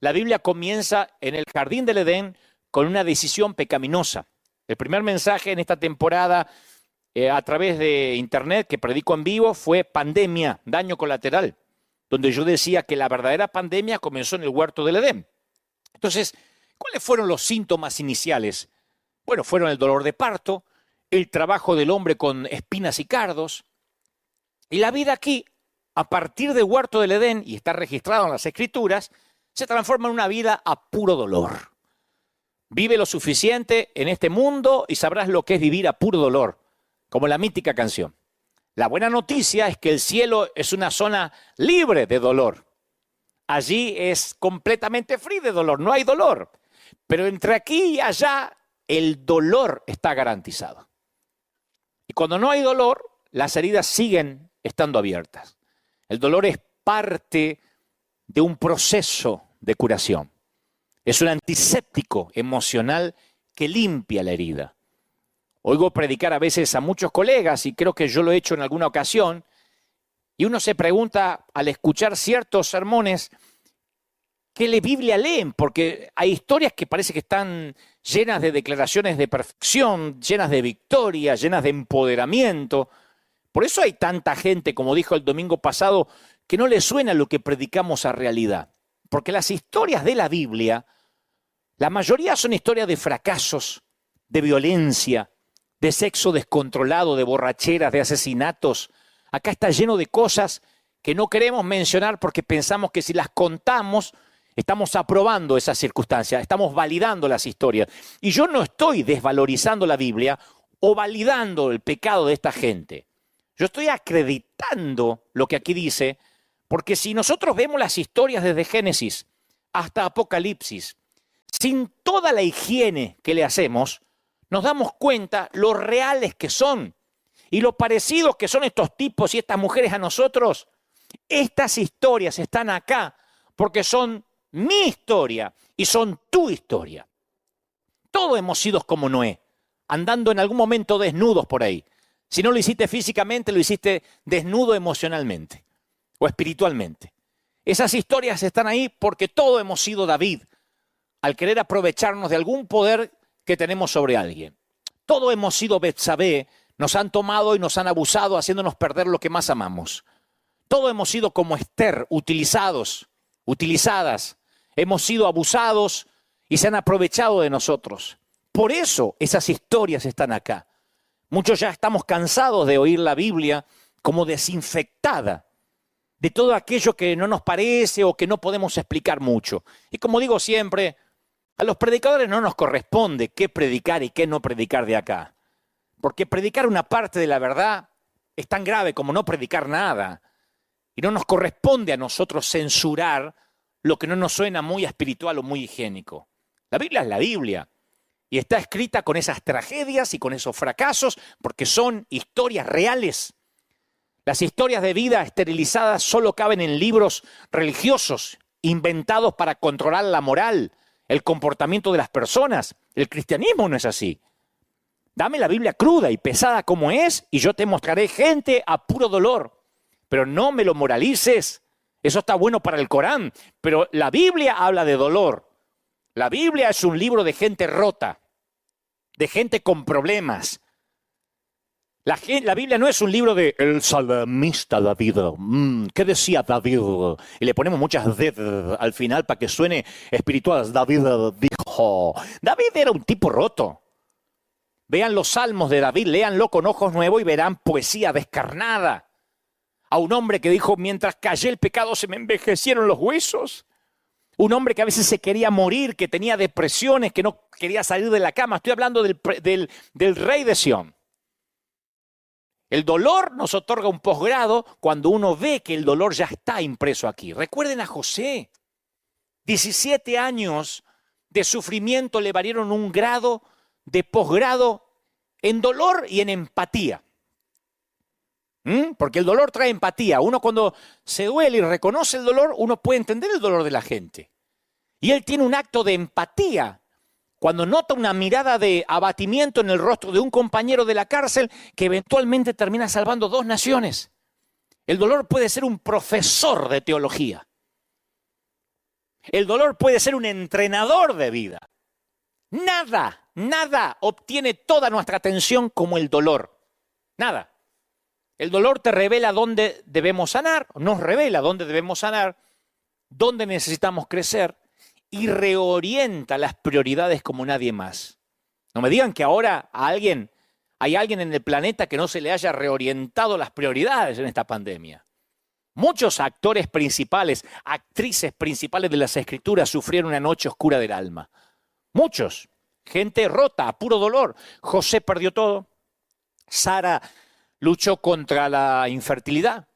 La Biblia comienza en el jardín del Edén con una decisión pecaminosa. El primer mensaje en esta temporada a través de internet que predico en vivo fue pandemia, daño colateral, donde yo decía que la verdadera pandemia comenzó en el huerto del Edén. Entonces, ¿cuáles fueron los síntomas iniciales? Bueno, fueron el dolor de parto, el trabajo del hombre con espinas y cardos, y la vida aquí, a partir del huerto del Edén, y está registrado en las Escrituras, se transforma en una vida a puro dolor. Vive lo suficiente en este mundo y sabrás lo que es vivir a puro dolor, como la mítica canción. La buena noticia es que el cielo es una zona libre de dolor. Allí es completamente free de dolor, no hay dolor. Pero entre aquí y allá, el dolor está garantizado. Y cuando no hay dolor, las heridas siguen estando abiertas. El dolor es parte de un proceso de curación. Es un antiséptico emocional que limpia la herida. Oigo predicar a veces a muchos colegas, y creo que yo lo he hecho en alguna ocasión, y uno se pregunta al escuchar ciertos sermones, ¿qué Biblia leen? Porque hay historias que parece que están llenas de declaraciones de perfección, llenas de victoria, llenas de empoderamiento. Por eso hay tanta gente, como dijo el domingo pasado, que no le suena lo que predicamos a realidad. Porque las historias de la Biblia, la mayoría son historias de fracasos, de violencia, de sexo descontrolado, de borracheras, de asesinatos. Acá está lleno de cosas que no queremos mencionar porque pensamos que si las contamos, estamos aprobando esas circunstancias, estamos validando las historias. Y yo no estoy desvalorizando la Biblia o validando el pecado de esta gente. Yo estoy acreditando lo que aquí dice, porque si nosotros vemos las historias desde Génesis hasta Apocalipsis, sin toda la higiene que le hacemos, nos damos cuenta lo reales que son y lo parecidos que son estos tipos y estas mujeres a nosotros. Estas historias están acá porque son mi historia y son tu historia. Todos hemos sido como Noé, andando en algún momento desnudos por ahí. Si no lo hiciste físicamente, lo hiciste desnudo emocionalmente o espiritualmente. Esas historias están ahí porque todos hemos sido David, al querer aprovecharnos de algún poder que tenemos sobre alguien. Todos hemos sido Betsabé, nos han tomado y nos han abusado haciéndonos perder lo que más amamos. Todos hemos sido como Esther, utilizadas. Hemos sido abusados y se han aprovechado de nosotros. Por eso esas historias están acá. Muchos ya estamos cansados de oír la Biblia como desinfectada de todo aquello que no nos parece o que no podemos explicar mucho. Y como digo siempre, a los predicadores no nos corresponde qué predicar y qué no predicar de acá. Porque predicar una parte de la verdad es tan grave como no predicar nada. Y no nos corresponde a nosotros censurar lo que no nos suena muy espiritual o muy higiénico. La Biblia es la Biblia. Y está escrita con esas tragedias y con esos fracasos porque son historias reales. Las historias de vida esterilizadas solo caben en libros religiosos inventados para controlar la moral, el comportamiento de las personas. El cristianismo no es así. Dame la Biblia cruda y pesada como es y yo te mostraré gente a puro dolor. Pero no me lo moralices Eso está bueno para el Corán, pero la Biblia habla de dolor. La Biblia es un libro de gente rota, de gente con problemas. La Biblia no es un libro de el salmista David. ¿Qué decía David? Y le ponemos muchas D al final para que suene espiritual. David dijo. David era un tipo roto. Vean los salmos de David, léanlo con ojos nuevos y verán poesía descarnada. A un hombre que dijo, mientras callé el pecado se me envejecieron los huesos. Un hombre que a veces se quería morir, que tenía depresiones, que no quería salir de la cama. Estoy hablando del rey de Sión. El dolor nos otorga un posgrado cuando uno ve que el dolor ya está impreso aquí. Recuerden a José. 17 años de sufrimiento le valieron un grado de posgrado en dolor y en empatía. Porque el dolor trae empatía. Uno cuando se duele y reconoce el dolor, uno puede entender el dolor de la gente. Y él tiene un acto de empatía cuando nota una mirada de abatimiento en el rostro de un compañero de la cárcel que eventualmente termina salvando 2 naciones. El dolor puede ser un profesor de teología. El dolor puede ser un entrenador de vida. Nada obtiene toda nuestra atención como el dolor. Nada. El dolor te revela dónde debemos sanar, nos revela dónde debemos sanar, dónde necesitamos crecer y reorienta las prioridades como nadie más. No me digan que ahora hay alguien en el planeta que no se le haya reorientado las prioridades en esta pandemia. Muchos actores principales, actrices principales de las Escrituras sufrieron una noche oscura del alma. Muchos. Gente rota, a puro dolor. José perdió todo. Sara luchó contra la infertilidad.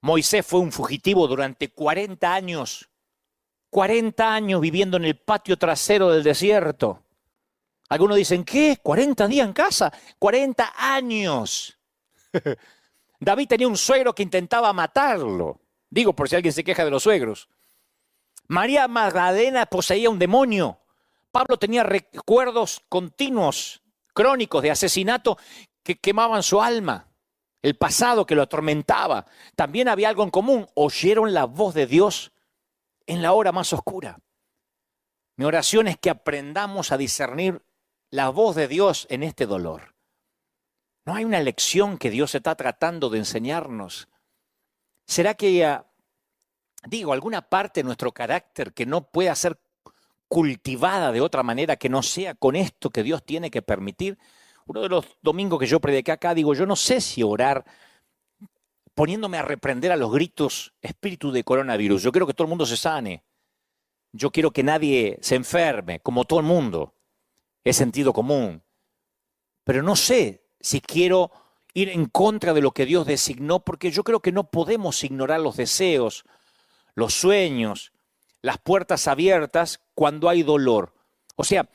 Moisés fue un fugitivo durante 40 años. 40 años viviendo en el patio trasero del desierto. Algunos dicen, ¿qué? ¿40 días en casa? 40 años. David tenía un suegro que intentaba matarlo. Digo, por si alguien se queja de los suegros. María Magdalena poseía un demonio. Pablo tenía recuerdos continuos, crónicos de asesinato que quemaban su alma. El pasado que lo atormentaba. También había algo en común. Oyeron la voz de Dios en la hora más oscura. Mi oración es que aprendamos a discernir la voz de Dios en este dolor. ¿No hay una lección que Dios está tratando de enseñarnos? ¿Será que alguna parte de nuestro carácter que no pueda ser cultivada de otra manera que no sea con esto que Dios tiene que permitir? Uno de los domingos que yo prediqué acá, yo no sé si orar poniéndome a reprender a los gritos, espíritu de coronavirus. Yo quiero que todo el mundo se sane. Yo quiero que nadie se enferme, como todo el mundo. Es sentido común. Pero no sé si quiero ir en contra de lo que Dios designó, porque yo creo que no podemos ignorar los deseos, los sueños, las puertas abiertas cuando hay dolor. O sea,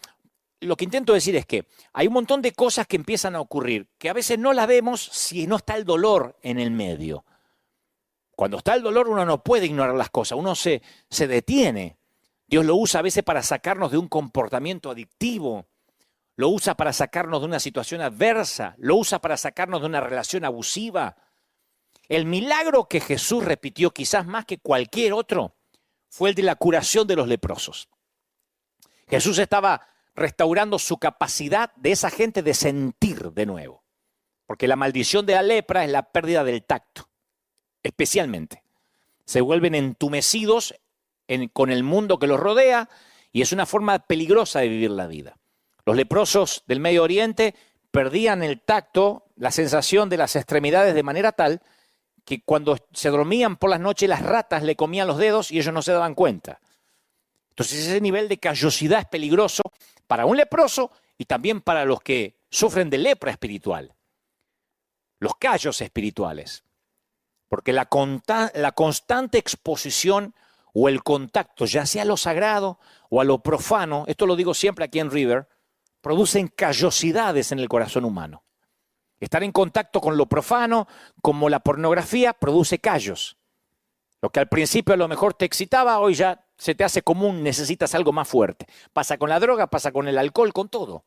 lo que intento decir es que hay un montón de cosas que empiezan a ocurrir, que a veces no las vemos si no está el dolor en el medio. Cuando está el dolor uno no puede ignorar las cosas, uno se detiene. Dios lo usa a veces para sacarnos de un comportamiento adictivo, lo usa para sacarnos de una situación adversa, lo usa para sacarnos de una relación abusiva. El milagro que Jesús repitió, quizás más que cualquier otro, fue el de la curación de los leprosos. Jesús estaba restaurando su capacidad de esa gente de sentir de nuevo. Porque la maldición de la lepra es la pérdida del tacto, especialmente. Se vuelven entumecidos con el mundo que los rodea y es una forma peligrosa de vivir la vida. Los leprosos del Medio Oriente perdían el tacto, la sensación de las extremidades de manera tal que cuando se dormían por las noches las ratas le comían los dedos y ellos no se daban cuenta. Entonces ese nivel de callosidad es peligroso para un leproso y también para los que sufren de lepra espiritual. Los callos espirituales. Porque la constante exposición o el contacto, ya sea a lo sagrado o a lo profano, esto lo digo siempre aquí en River, producen callosidades en el corazón humano. Estar en contacto con lo profano, como la pornografía, produce callos. Lo que al principio a lo mejor te excitaba, hoy ya se te hace común, necesitas algo más fuerte. Pasa con la droga, pasa con el alcohol, con todo.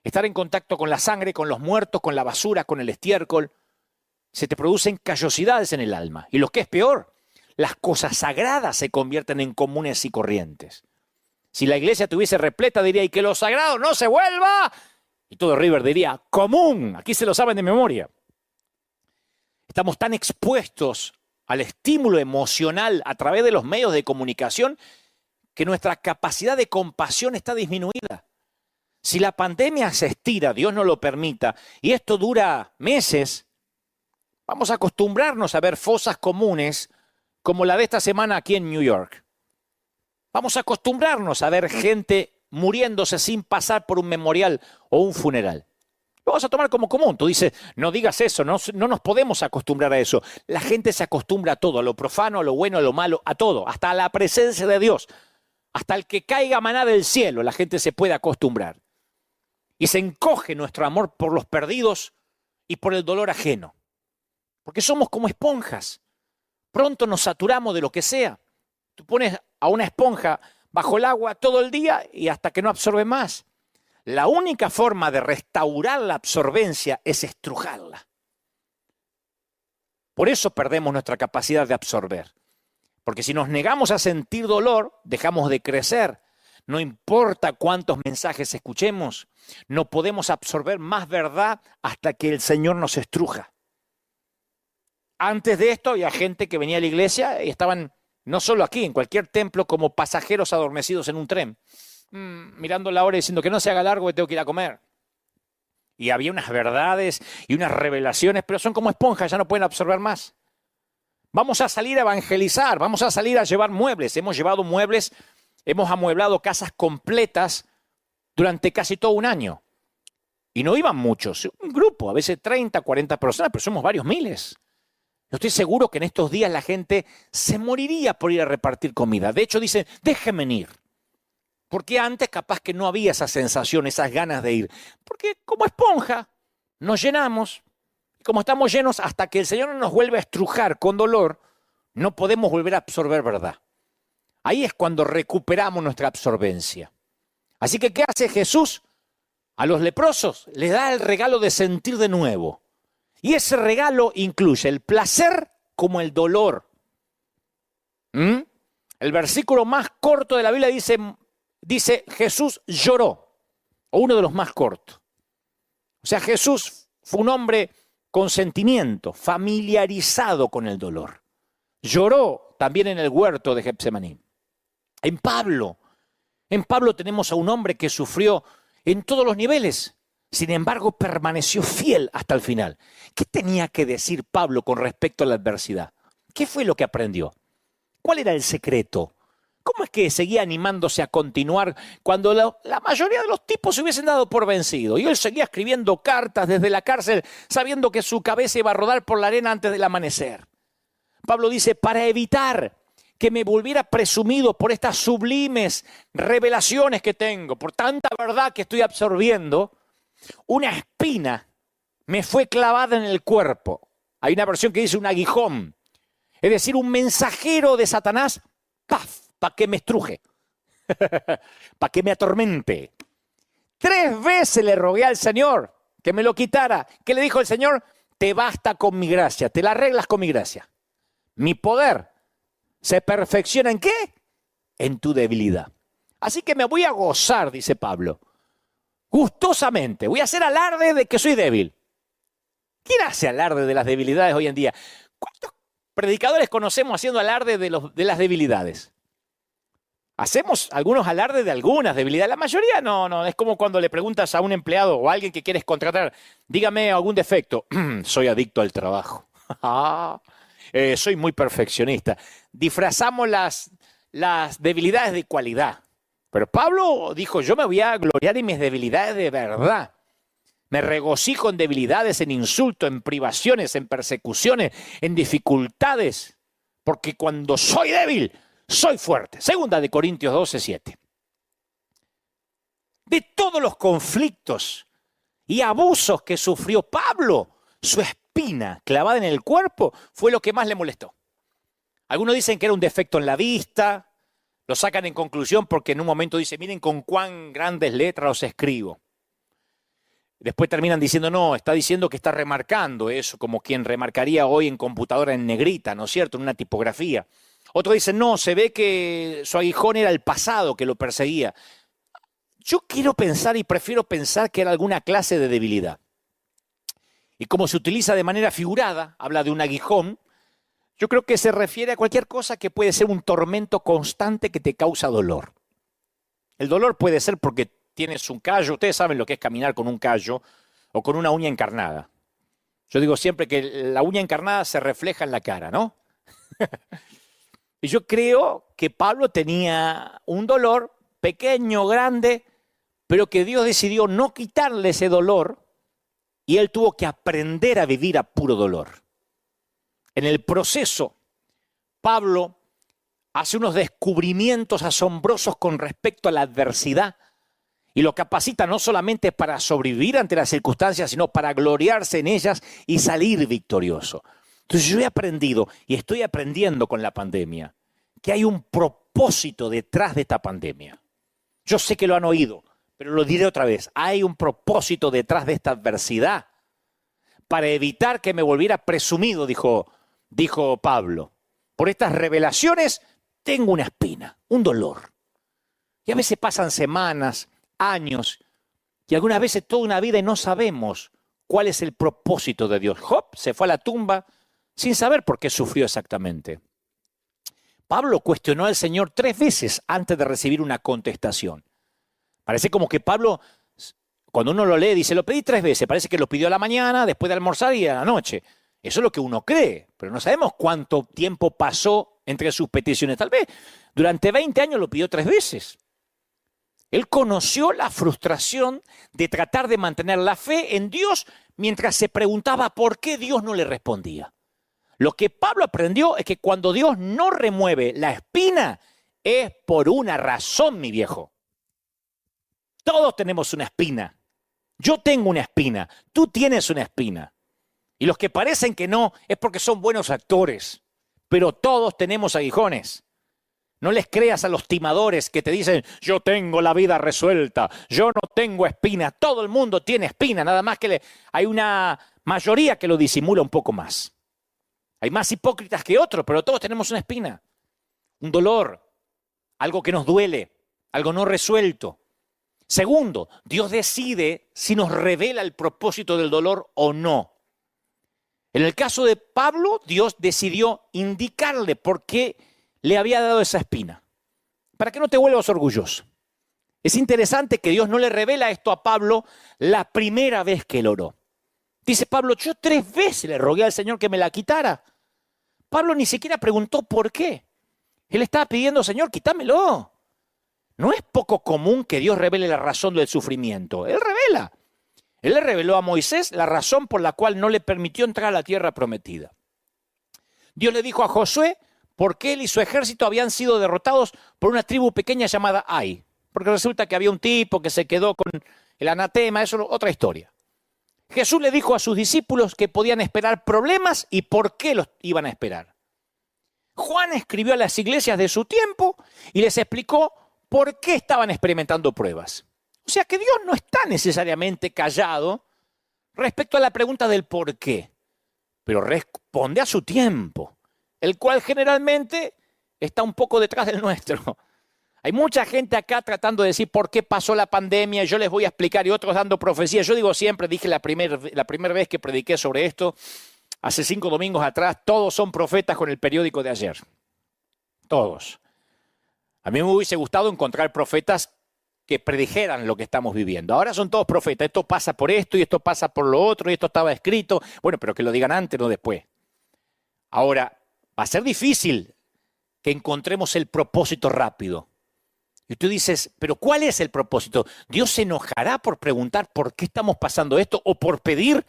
Estar en contacto con la sangre, con los muertos, con la basura, con el estiércol, se te producen callosidades en el alma. Y lo que es peor, las cosas sagradas se convierten en comunes y corrientes. Si la iglesia estuviese repleta, diría, y que lo sagrado no se vuelva. Y todo River diría, común. Aquí se lo saben de memoria. Estamos tan expuestos al estímulo emocional a través de los medios de comunicación que nuestra capacidad de compasión está disminuida. Si la pandemia se estira, Dios no lo permita, y esto dura meses, vamos a acostumbrarnos a ver fosas comunes como la de esta semana aquí en New York. Vamos a acostumbrarnos a ver gente muriéndose sin pasar por un memorial o un funeral. Lo vas a tomar como común. Tú dices, no digas eso, no nos podemos acostumbrar a eso. La gente se acostumbra a todo, a lo profano, a lo bueno, a lo malo, a todo, hasta a la presencia de Dios. Hasta el que caiga maná del cielo, la gente se puede acostumbrar. Y se encoge nuestro amor por los perdidos y por el dolor ajeno. Porque somos como esponjas. Pronto nos saturamos de lo que sea. Tú pones a una esponja bajo el agua todo el día y hasta que no absorbe más. La única forma de restaurar la absorbencia es estrujarla. Por eso perdemos nuestra capacidad de absorber. Porque si nos negamos a sentir dolor, dejamos de crecer. No importa cuántos mensajes escuchemos, no podemos absorber más verdad hasta que el Señor nos estruja. Antes de esto había gente que venía a la iglesia y estaban, no solo aquí, en cualquier templo, como pasajeros adormecidos en un tren, mirando la hora y diciendo que no se haga largo que tengo que ir a comer. Y había unas verdades y unas revelaciones, pero son como esponjas, ya no pueden absorber más. Vamos a salir a evangelizar, vamos a salir a llevar muebles. Hemos llevado muebles, hemos amueblado casas completas durante casi todo un año. Y no iban muchos, un grupo, a veces 30, 40 personas, pero somos varios miles. Yo estoy seguro que en estos días la gente se moriría por ir a repartir comida. De hecho, dicen, déjenme ir. Porque antes capaz que no había esa sensación, esas ganas de ir. Porque como esponja nos llenamos. Y como estamos llenos, hasta que el Señor no nos vuelve a estrujar con dolor, no podemos volver a absorber verdad. Ahí es cuando recuperamos nuestra absorbencia. Así que, ¿qué hace Jesús? A los leprosos les da el regalo de sentir de nuevo. Y ese regalo incluye el placer como el dolor. El versículo más corto de la Biblia dice Jesús lloró, o uno de los más cortos. O sea, Jesús fue un hombre con sentimiento, familiarizado con el dolor. Lloró también en el huerto de Getsemaní. En Pablo tenemos a un hombre que sufrió en todos los niveles. Sin embargo, permaneció fiel hasta el final. ¿Qué tenía que decir Pablo con respecto a la adversidad? ¿Qué fue lo que aprendió? ¿Cuál era el secreto? ¿Cómo es que seguía animándose a continuar cuando la mayoría de los tipos se hubiesen dado por vencido? Y él seguía escribiendo cartas desde la cárcel, sabiendo que su cabeza iba a rodar por la arena antes del amanecer. Pablo dice, para evitar que me volviera presumido por estas sublimes revelaciones que tengo, por tanta verdad que estoy absorbiendo, una espina me fue clavada en el cuerpo. Hay una versión que dice un aguijón. Es decir, un mensajero de Satanás, ¡paf!, para que me estruje, para que me atormente. 3 veces le rogué al Señor que me lo quitara. ¿Qué le dijo el Señor? Te basta con mi gracia, te la arreglas con mi gracia. Mi poder se perfecciona ¿en qué? En tu debilidad. Así que me voy a gozar, dice Pablo. Gustosamente, voy a hacer alarde de que soy débil. ¿Quién hace alarde de las debilidades hoy en día? ¿Cuántos predicadores conocemos haciendo alarde de las debilidades? Hacemos algunos alardes de algunas debilidades. La mayoría no. Es como cuando le preguntas a un empleado o a alguien que quieres contratar, dígame algún defecto. Soy adicto al trabajo. Soy muy perfeccionista. Disfrazamos las debilidades de cualidad. Pero Pablo dijo, yo me voy a gloriar en mis debilidades de verdad. Me regocijo en debilidades, en insultos, en privaciones, en persecuciones, en dificultades. Porque cuando soy débil, soy fuerte. 2 Corintios 12:7. De todos los conflictos y abusos que sufrió Pablo, su espina clavada en el cuerpo fue lo que más le molestó. Algunos dicen que era un defecto en la vista. Lo sacan en conclusión porque en un momento dice, miren con cuán grandes letras os escribo. Después terminan diciendo, no, está diciendo que está remarcando eso, como quien remarcaría hoy en computadora en negrita, ¿no es cierto?, en una tipografía. Otros dicen, no, se ve que su aguijón era el pasado que lo perseguía. Yo quiero pensar y prefiero pensar que era alguna clase de debilidad. Y como se utiliza de manera figurada, habla de un aguijón, yo creo que se refiere a cualquier cosa que puede ser un tormento constante que te causa dolor. El dolor puede ser porque tienes un callo, ustedes saben lo que es caminar con un callo o con una uña encarnada. Yo digo siempre que la uña encarnada se refleja en la cara, ¿no? Y yo creo que Pablo tenía un dolor pequeño, grande, pero que Dios decidió no quitarle ese dolor y él tuvo que aprender a vivir a puro dolor. En el proceso, Pablo hace unos descubrimientos asombrosos con respecto a la adversidad y lo capacita no solamente para sobrevivir ante las circunstancias, sino para gloriarse en ellas y salir victorioso. Entonces yo he aprendido y estoy aprendiendo con la pandemia que hay un propósito detrás de esta pandemia. Yo sé que lo han oído, pero lo diré otra vez. Hay un propósito detrás de esta adversidad para evitar que me volviera presumido, dijo Pablo. Por estas revelaciones tengo una espina, un dolor. Y a veces pasan semanas, años, y algunas veces toda una vida y no sabemos cuál es el propósito de Dios. Job se fue a la tumba sin saber por qué sufrió exactamente. Pablo cuestionó al Señor 3 veces antes de recibir una contestación. Parece como que Pablo, cuando uno lo lee, dice, lo pedí 3 veces. Parece que lo pidió a la mañana, después de almorzar y a la noche. Eso es lo que uno cree, pero no sabemos cuánto tiempo pasó entre sus peticiones. Tal vez durante 20 años lo pidió 3 veces. Él conoció la frustración de tratar de mantener la fe en Dios mientras se preguntaba por qué Dios no le respondía. Lo que Pablo aprendió es que cuando Dios no remueve la espina es por una razón, mi viejo. Todos tenemos una espina. Yo tengo una espina. Tú tienes una espina. Y los que parecen que no es porque son buenos actores. Pero todos tenemos aguijones. No les creas a los timadores que te dicen, yo tengo la vida resuelta, yo no tengo espina. Todo el mundo tiene espina, nada más que hay una mayoría que lo disimula un poco más. Hay más hipócritas que otros, pero todos tenemos una espina, un dolor, algo que nos duele, algo no resuelto. Segundo, Dios decide si nos revela el propósito del dolor o no. En el caso de Pablo, Dios decidió indicarle por qué le había dado esa espina, para que no te vuelvas orgulloso. Es interesante que Dios no le revela esto a Pablo la primera vez que él oró. Dice Pablo, yo 3 veces le rogué al Señor que me la quitara. Pablo ni siquiera preguntó por qué. Él estaba pidiendo, Señor, quítamelo. No es poco común que Dios revele la razón del sufrimiento. Él revela. Él le reveló a Moisés la razón por la cual no le permitió entrar a la tierra prometida. Dios le dijo a Josué por qué él y su ejército habían sido derrotados por una tribu pequeña llamada Ai. Porque resulta que había un tipo que se quedó con el anatema, eso es otra historia. Jesús le dijo a sus discípulos que podían esperar problemas y por qué los iban a esperar. Juan escribió a las iglesias de su tiempo y les explicó por qué estaban experimentando pruebas. O sea que Dios no está necesariamente callado respecto a la pregunta del por qué, pero responde a su tiempo, el cual generalmente está un poco detrás del nuestro. Hay mucha gente acá tratando de decir por qué pasó la pandemia, yo les voy a explicar, y otros dando profecías. Yo digo siempre, dije la primera vez que prediqué sobre esto, hace 5 domingos atrás, todos son profetas con el periódico de ayer. Todos. A mí me hubiese gustado encontrar profetas que predijeran lo que estamos viviendo. Ahora son todos profetas, esto pasa por esto y esto pasa por lo otro y esto estaba escrito. Bueno, pero que lo digan antes, no después. Ahora, va a ser difícil que encontremos el propósito rápido. Y tú dices, pero ¿cuál es el propósito? ¿Dios se enojará por preguntar por qué estamos pasando esto o por pedir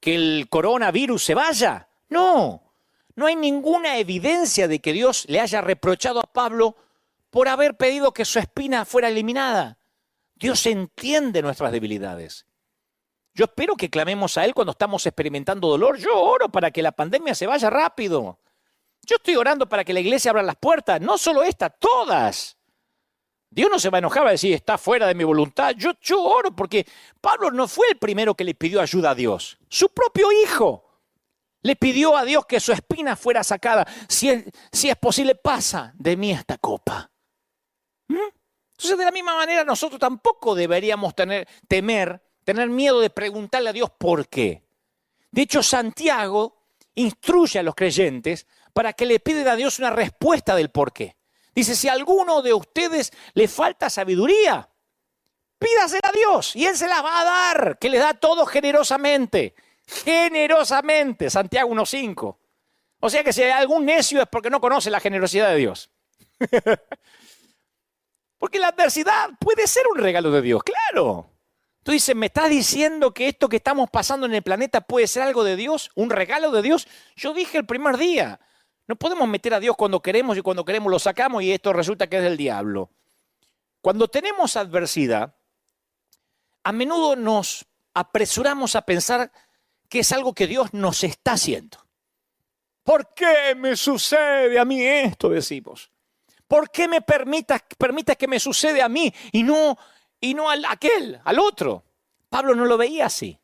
que el coronavirus se vaya? No, no hay ninguna evidencia de que Dios le haya reprochado a Pablo por haber pedido que su espina fuera eliminada. Dios entiende nuestras debilidades. Yo espero que clamemos a Él cuando estamos experimentando dolor. Yo oro para que la pandemia se vaya rápido. Yo estoy orando para que la iglesia abra las puertas, no solo esta, todas. Dios no se va a enojar, va a decir, está fuera de mi voluntad. Yo oro porque Pablo no fue el primero que le pidió ayuda a Dios. Su propio hijo Le pidió a Dios que su espina fuera sacada. Si es posible, pasa de mí esta copa. Entonces, de la misma manera, nosotros tampoco deberíamos tener miedo de preguntarle a Dios por qué. De hecho, Santiago instruye a los creyentes para que le piden a Dios una respuesta del por qué. Dice, si a alguno de ustedes le falta sabiduría, pídasela a Dios y Él se la va a dar, que le da todo generosamente. Generosamente, Santiago 1:5. O sea que si hay algún necio es porque no conoce la generosidad de Dios. Porque la adversidad puede ser un regalo de Dios, claro. Tú dices, ¿me estás diciendo que esto que estamos pasando en el planeta puede ser algo de Dios? ¿Un regalo de Dios? Yo dije el primer día, no podemos meter a Dios cuando queremos y cuando queremos lo sacamos y esto resulta que es del diablo. Cuando tenemos adversidad, a menudo nos apresuramos a pensar que es algo que Dios nos está haciendo. ¿Por qué me sucede a mí esto? Decimos. ¿Por qué me permitas que me sucede a mí y no al otro? Pablo no lo veía así.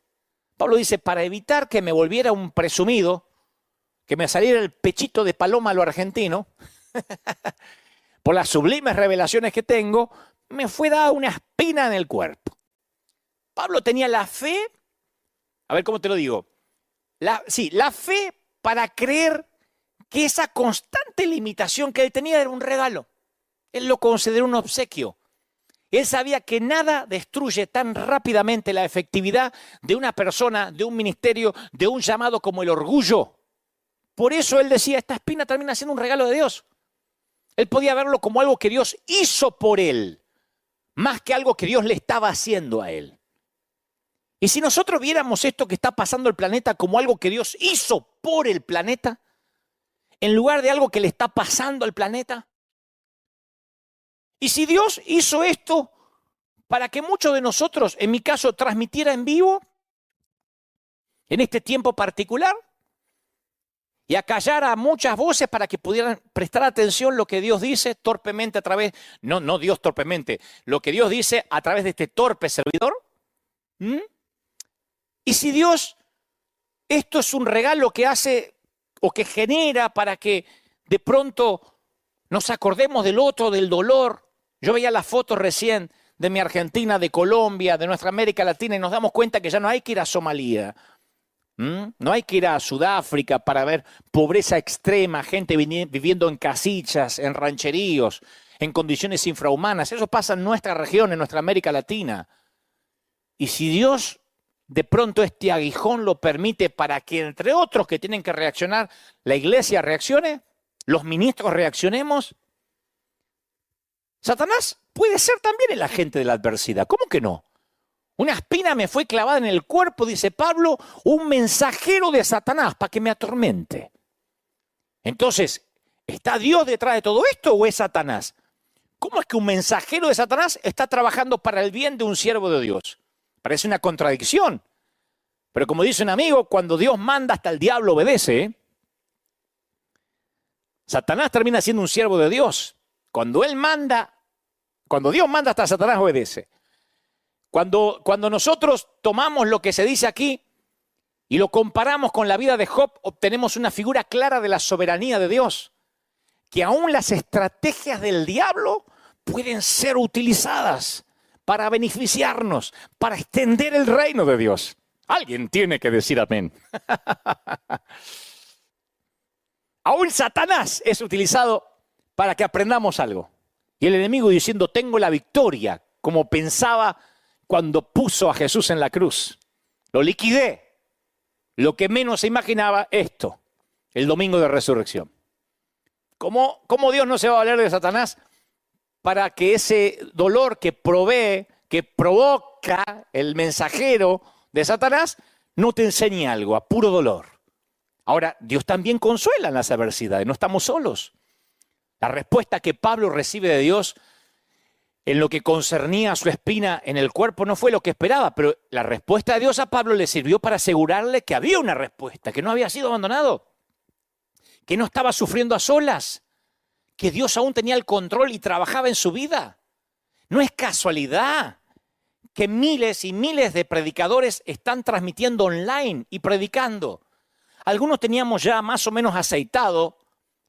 Pablo dice, para evitar que me volviera un presumido, que me saliera el pechito de paloma a lo argentino, por las sublimes revelaciones que tengo, me fue dada una espina en el cuerpo. Pablo tenía la fe, a ver cómo te lo digo, la fe para creer que esa constante limitación que él tenía era un regalo. Él lo consideró un obsequio. Él sabía que nada destruye tan rápidamente la efectividad de una persona, de un ministerio, de un llamado como el orgullo. Por eso él decía, esta espina termina siendo un regalo de Dios. Él podía verlo como algo que Dios hizo por él, más que algo que Dios le estaba haciendo a él. Y si nosotros viéramos esto que está pasando el planeta como algo que Dios hizo por el planeta, en lugar de algo que le está pasando al planeta. Y si Dios hizo esto para que muchos de nosotros, en mi caso, transmitiera en vivo, en este tiempo particular, y acallara a muchas voces para que pudieran prestar atención lo que Dios dice torpemente a través, no Dios torpemente, lo que Dios dice a través de este torpe servidor. Y si Dios, esto es un regalo que hace o que genera para que de pronto nos acordemos del otro, del dolor. Yo veía las fotos recién de mi Argentina, de Colombia, de nuestra América Latina y nos damos cuenta que ya no hay que ir a Somalia. No hay que ir a Sudáfrica para ver pobreza extrema, gente viviendo en casillas, en rancheríos, en condiciones infrahumanas. Eso pasa en nuestra región, en nuestra América Latina. Y si Dios de pronto este aguijón lo permite para que, entre otros que tienen que reaccionar, la iglesia reaccione, los ministros reaccionemos, Satanás puede ser también el agente de la adversidad. ¿Cómo que no? Una espina me fue clavada en el cuerpo, dice Pablo, un mensajero de Satanás para que me atormente. Entonces, ¿está Dios detrás de todo esto o es Satanás? ¿Cómo es que un mensajero de Satanás está trabajando para el bien de un siervo de Dios? Parece una contradicción. Pero como dice un amigo, cuando Dios manda hasta el diablo obedece. Satanás termina siendo un siervo de Dios. Cuando Dios manda hasta Satanás obedece. Cuando nosotros tomamos lo que se dice aquí y lo comparamos con la vida de Job, obtenemos una figura clara de la soberanía de Dios. Que aún las estrategias del diablo pueden ser utilizadas para beneficiarnos, para extender el reino de Dios. Alguien tiene que decir amén. Aún Satanás es utilizado para que aprendamos algo. Y el enemigo diciendo, tengo la victoria, como pensaba cuando puso a Jesús en la cruz. Lo liquidé. Lo que menos se imaginaba esto, el domingo de resurrección. ¿Cómo Dios no se va a valer de Satanás para que ese dolor que provee, que provoca el mensajero de Satanás, no te enseñe algo, a puro dolor? Ahora, Dios también consuela en las adversidades, no estamos solos. La respuesta que Pablo recibe de Dios en lo que concernía a su espina en el cuerpo no fue lo que esperaba, pero la respuesta de Dios a Pablo le sirvió para asegurarle que había una respuesta, que no había sido abandonado, que no estaba sufriendo a solas, que Dios aún tenía el control y trabajaba en su vida. No es casualidad que miles y miles de predicadores están transmitiendo online y predicando. Algunos teníamos ya más o menos aceitado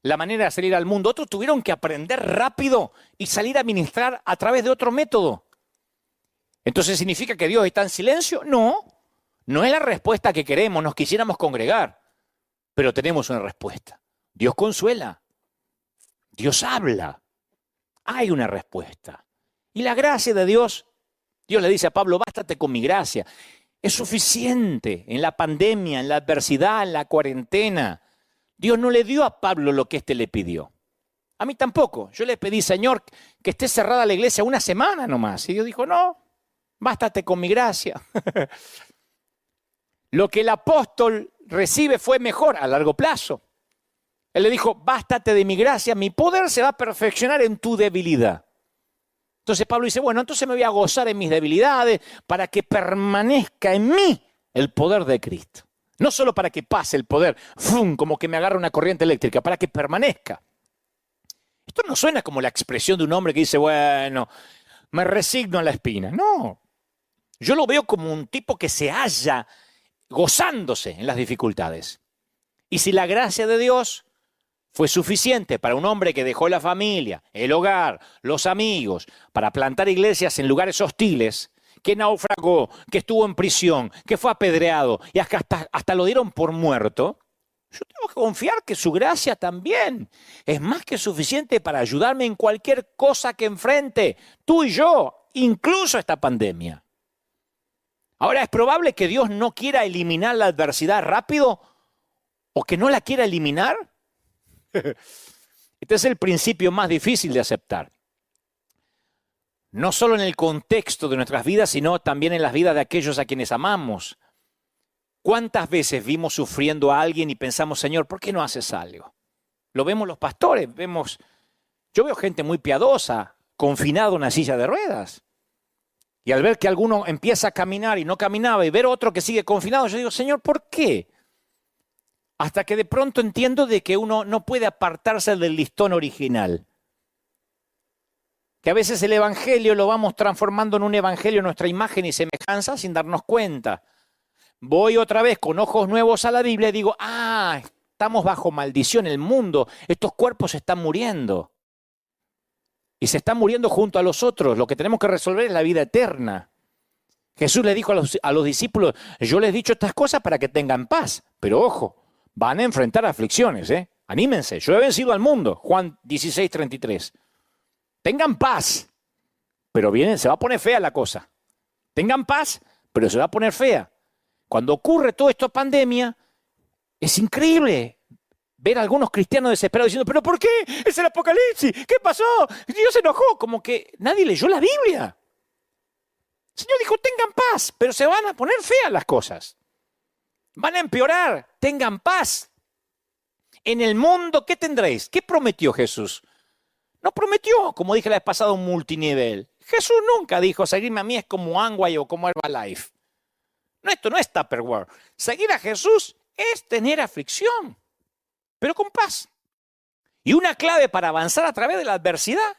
la manera de salir al mundo. Otros tuvieron que aprender rápido y salir a ministrar a través de otro método. Entonces, ¿significa que Dios está en silencio? No, no es la respuesta que queremos, nos quisiéramos congregar, pero tenemos una respuesta. Dios consuela, Dios habla, hay una respuesta. Y la gracia de Dios, Dios le dice a Pablo, bástate con mi gracia. Es suficiente en la pandemia, en la adversidad, en la cuarentena. Dios no le dio a Pablo lo que éste le pidió. A mí tampoco. Yo le pedí, Señor, que esté cerrada la iglesia una semana nomás. Y Dios dijo, no, bástate con mi gracia. Lo que el apóstol recibe fue mejor a largo plazo. Él le dijo, bástate de mi gracia, mi poder se va a perfeccionar en tu debilidad. Entonces Pablo dice, bueno, entonces me voy a gozar en mis debilidades para que permanezca en mí el poder de Cristo. No solo para que pase el poder, ¡fum!, como que me agarra una corriente eléctrica, para que permanezca. Esto no suena como la expresión de un hombre que dice, bueno, me resigno a la espina. No, yo lo veo como un tipo que se halla gozándose en las dificultades. Y si la gracia de Dios fue suficiente para un hombre que dejó la familia, el hogar, los amigos, para plantar iglesias en lugares hostiles, que naufragó, que estuvo en prisión, que fue apedreado y hasta lo dieron por muerto, yo tengo que confiar que su gracia también es más que suficiente para ayudarme en cualquier cosa que enfrente, tú y yo, incluso esta pandemia. Ahora, ¿es probable que Dios no quiera eliminar la adversidad rápido o que no la quiera eliminar? Este es el principio más difícil de aceptar. No solo en el contexto de nuestras vidas, sino también en las vidas de aquellos a quienes amamos. ¿Cuántas veces vimos sufriendo a alguien y pensamos, Señor, ¿por qué no haces algo? Lo vemos los pastores, yo veo gente muy piadosa, confinada en una silla de ruedas. Y al ver que alguno empieza a caminar y no caminaba y ver otro que sigue confinado, yo digo, Señor, ¿por qué? Hasta que de pronto entiendo de que uno no puede apartarse del listón original. Que a veces el evangelio lo vamos transformando en un evangelio a nuestra imagen y semejanza sin darnos cuenta. Voy otra vez con ojos nuevos a la Biblia y digo, estamos bajo maldición, el mundo, estos cuerpos se están muriendo. Y se están muriendo junto a los otros. Lo que tenemos que resolver es la vida eterna. Jesús le dijo a los discípulos, yo les he dicho estas cosas para que tengan paz. Pero ojo, van a enfrentar aflicciones, Anímense, yo he vencido al mundo. Juan 16:33. Tengan paz, pero se va a poner fea la cosa. Tengan paz, pero se va a poner fea. Cuando ocurre todo esto pandemia, es increíble ver a algunos cristianos desesperados diciendo, ¿pero por qué? Es el Apocalipsis, ¿qué pasó? Dios se enojó, como que nadie leyó la Biblia. El Señor dijo, tengan paz, pero se van a poner feas las cosas. Van a empeorar, tengan paz. En el mundo, ¿qué tendréis? ¿Qué prometió Jesús? No prometió, como dije la vez pasada, un multinivel. Jesús nunca dijo, seguirme a mí es como Amway o como Herbalife. No, esto no es Tupperware. Seguir a Jesús es tener aflicción, pero con paz. Y una clave para avanzar a través de la adversidad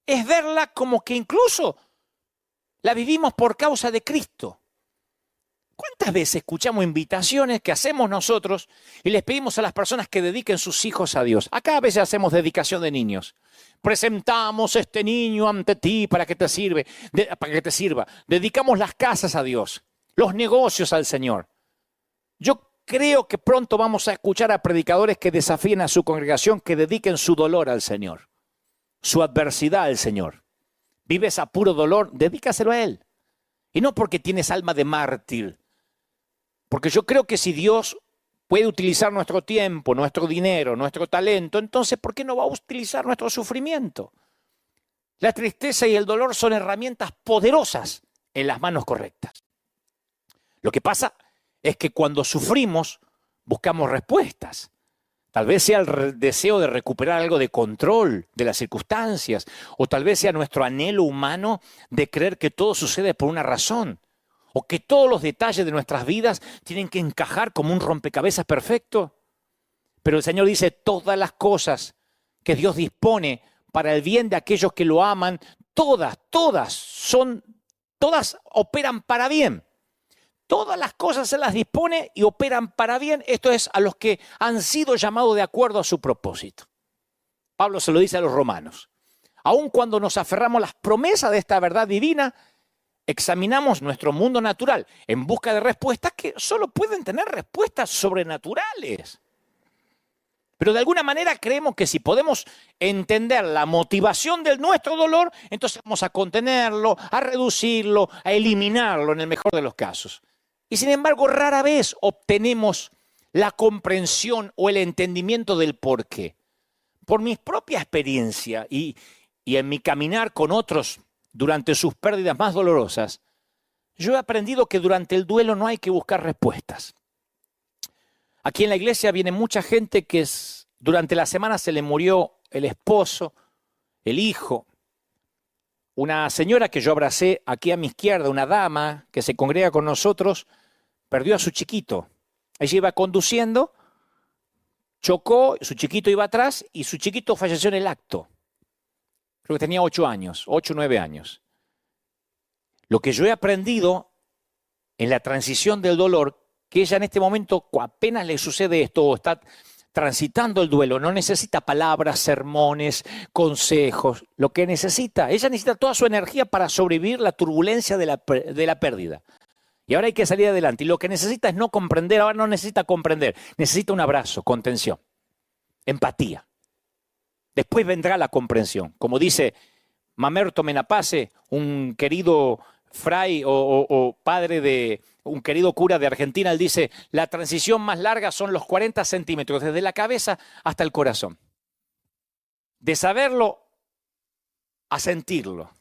es verla como que incluso la vivimos por causa de Cristo. ¿Cuántas veces escuchamos invitaciones que hacemos nosotros y les pedimos a las personas que dediquen sus hijos a Dios? Acá a veces hacemos dedicación de niños. Presentamos este niño ante ti para que te sirva. Dedicamos las casas a Dios, los negocios al Señor. Yo creo que pronto vamos a escuchar a predicadores que desafíen a su congregación que dediquen su dolor al Señor, su adversidad al Señor. Vives a puro dolor, dedícaselo a Él. Y no porque tienes alma de mártir. Porque yo creo que si Dios puede utilizar nuestro tiempo, nuestro dinero, nuestro talento, entonces ¿por qué no va a utilizar nuestro sufrimiento? La tristeza y el dolor son herramientas poderosas en las manos correctas. Lo que pasa es que cuando sufrimos buscamos respuestas. Tal vez sea el deseo de recuperar algo de control de las circunstancias, o tal vez sea nuestro anhelo humano de creer que todo sucede por una razón, o que todos los detalles de nuestras vidas tienen que encajar como un rompecabezas perfecto. Pero el Señor dice, todas las cosas que Dios dispone para el bien de aquellos que lo aman, todas operan para bien. todas las cosas se las dispone y operan para bien. Esto es a los que han sido llamados de acuerdo a su propósito. Pablo se lo dice a los romanos. Aun cuando nos aferramos a las promesas de esta verdad divina, examinamos nuestro mundo natural en busca de respuestas que solo pueden tener respuestas sobrenaturales. Pero de alguna manera creemos que si podemos entender la motivación de nuestro dolor, entonces vamos a contenerlo, a reducirlo, a eliminarlo en el mejor de los casos. Y sin embargo, rara vez obtenemos la comprensión o el entendimiento del por qué. Por mi propia experiencia y en mi caminar con otros durante sus pérdidas más dolorosas, yo he aprendido que durante el duelo no hay que buscar respuestas. Aquí en la iglesia viene mucha gente que durante la semana se le murió el esposo, el hijo. Una señora que yo abracé aquí a mi izquierda, una dama que se congrega con nosotros, perdió a su chiquito. Ella iba conduciendo, chocó, su chiquito iba atrás y su chiquito falleció en el acto. Creo que tenía 8 años, 8 o 9 años. Lo que yo he aprendido en la transición del dolor, que ella en este momento apenas le sucede esto o está transitando el duelo, no necesita palabras, sermones, consejos. Lo que necesita, ella necesita toda su energía para sobrevivir la turbulencia de la pérdida. Y ahora hay que salir adelante. Y lo que necesita es no comprender, ahora no necesita comprender, necesita un abrazo, contención, empatía. Después vendrá la comprensión. Como dice Mamerto Menapace, un querido fray o padre de un querido cura de Argentina, él dice, la transición más larga son los 40 centímetros, desde la cabeza hasta el corazón. De saberlo a sentirlo.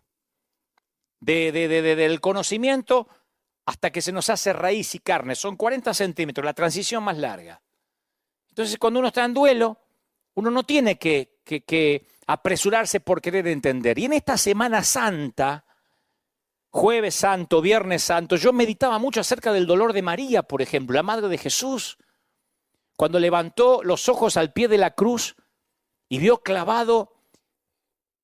Del conocimiento hasta que se nos hace raíz y carne. Son 40 centímetros, la transición más larga. Entonces, cuando uno está en duelo, uno no tiene que apresurarse por querer entender. Y en esta Semana Santa, Jueves Santo, Viernes Santo, yo meditaba mucho acerca del dolor de María, por ejemplo, la madre de Jesús, cuando levantó los ojos al pie de la cruz y vio clavado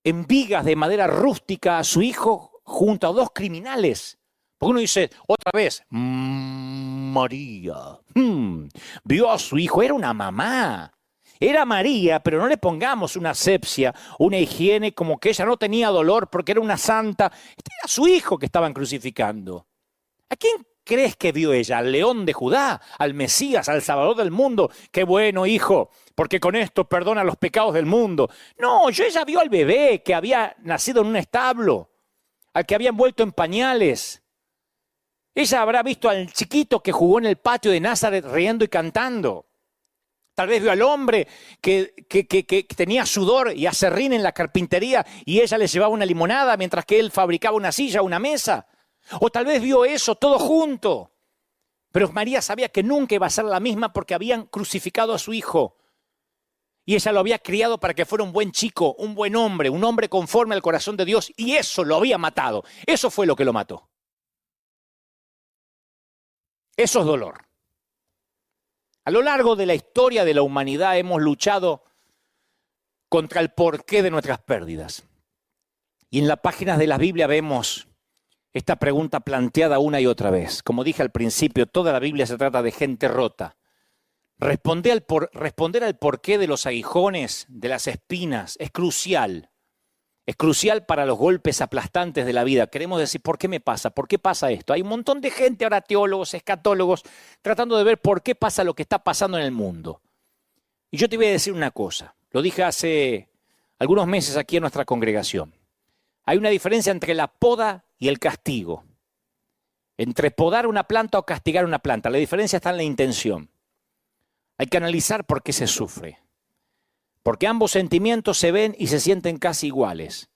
en vigas de madera rústica a su hijo junto a 2 criminales. Porque uno dice, otra vez, María, vio a su hijo, era una mamá. Era María, pero no le pongamos una asepsia, una higiene como que ella no tenía dolor porque era una santa. Este era su hijo que estaban crucificando. ¿A quién crees que vio ella? ¿Al león de Judá? ¿Al Mesías? ¿Al Salvador del mundo? ¡Qué bueno, hijo! Porque con esto perdona los pecados del mundo. No, ella vio al bebé que había nacido en un establo, al que había envuelto en pañales. Ella habrá visto al chiquito que jugó en el patio de Nazaret riendo y cantando. Tal vez vio al hombre que tenía sudor y aserrín en la carpintería y ella le llevaba una limonada mientras que él fabricaba una silla o una mesa. O tal vez vio eso todo junto. Pero María sabía que nunca iba a ser la misma porque habían crucificado a su hijo. Y ella lo había criado para que fuera un buen chico, un buen hombre, un hombre conforme al corazón de Dios. Y eso lo había matado. Eso fue lo que lo mató. Eso es dolor. A lo largo de la historia de la humanidad hemos luchado contra el porqué de nuestras pérdidas. Y en las páginas de la Biblia vemos esta pregunta planteada una y otra vez. Como dije al principio, toda la Biblia se trata de gente rota. Responder al porqué de los aguijones, de las espinas, es crucial. Es crucial para los golpes aplastantes de la vida. Queremos decir, ¿por qué me pasa? ¿Por qué pasa esto? Hay un montón de gente, ahora teólogos, escatólogos, tratando de ver por qué pasa lo que está pasando en el mundo. Y yo te voy a decir una cosa. Lo dije hace algunos meses aquí en nuestra congregación. Hay una diferencia entre la poda y el castigo. Entre podar una planta o castigar una planta. La diferencia está en la intención. Hay que analizar por qué se sufre. Porque ambos sentimientos se ven y se sienten casi iguales.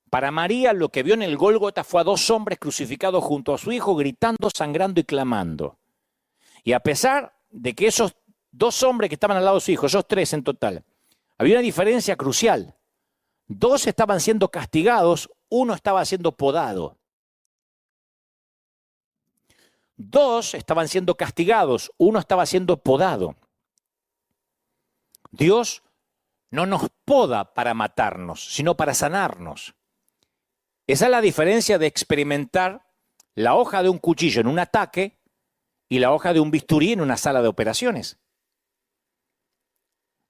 Para María lo que vio en el Gólgota fue a 2 hombres crucificados junto a su hijo, gritando, sangrando y clamando. Y a pesar de que esos 2 hombres que estaban al lado de su hijo, esos 3 en total, había una diferencia crucial. 2 estaban siendo castigados, 1 estaba siendo podado. 2 estaban siendo castigados, 1 estaba siendo podado. Dios no nos poda para matarnos, sino para sanarnos. Esa es la diferencia de experimentar la hoja de un cuchillo en un ataque y la hoja de un bisturí en una sala de operaciones.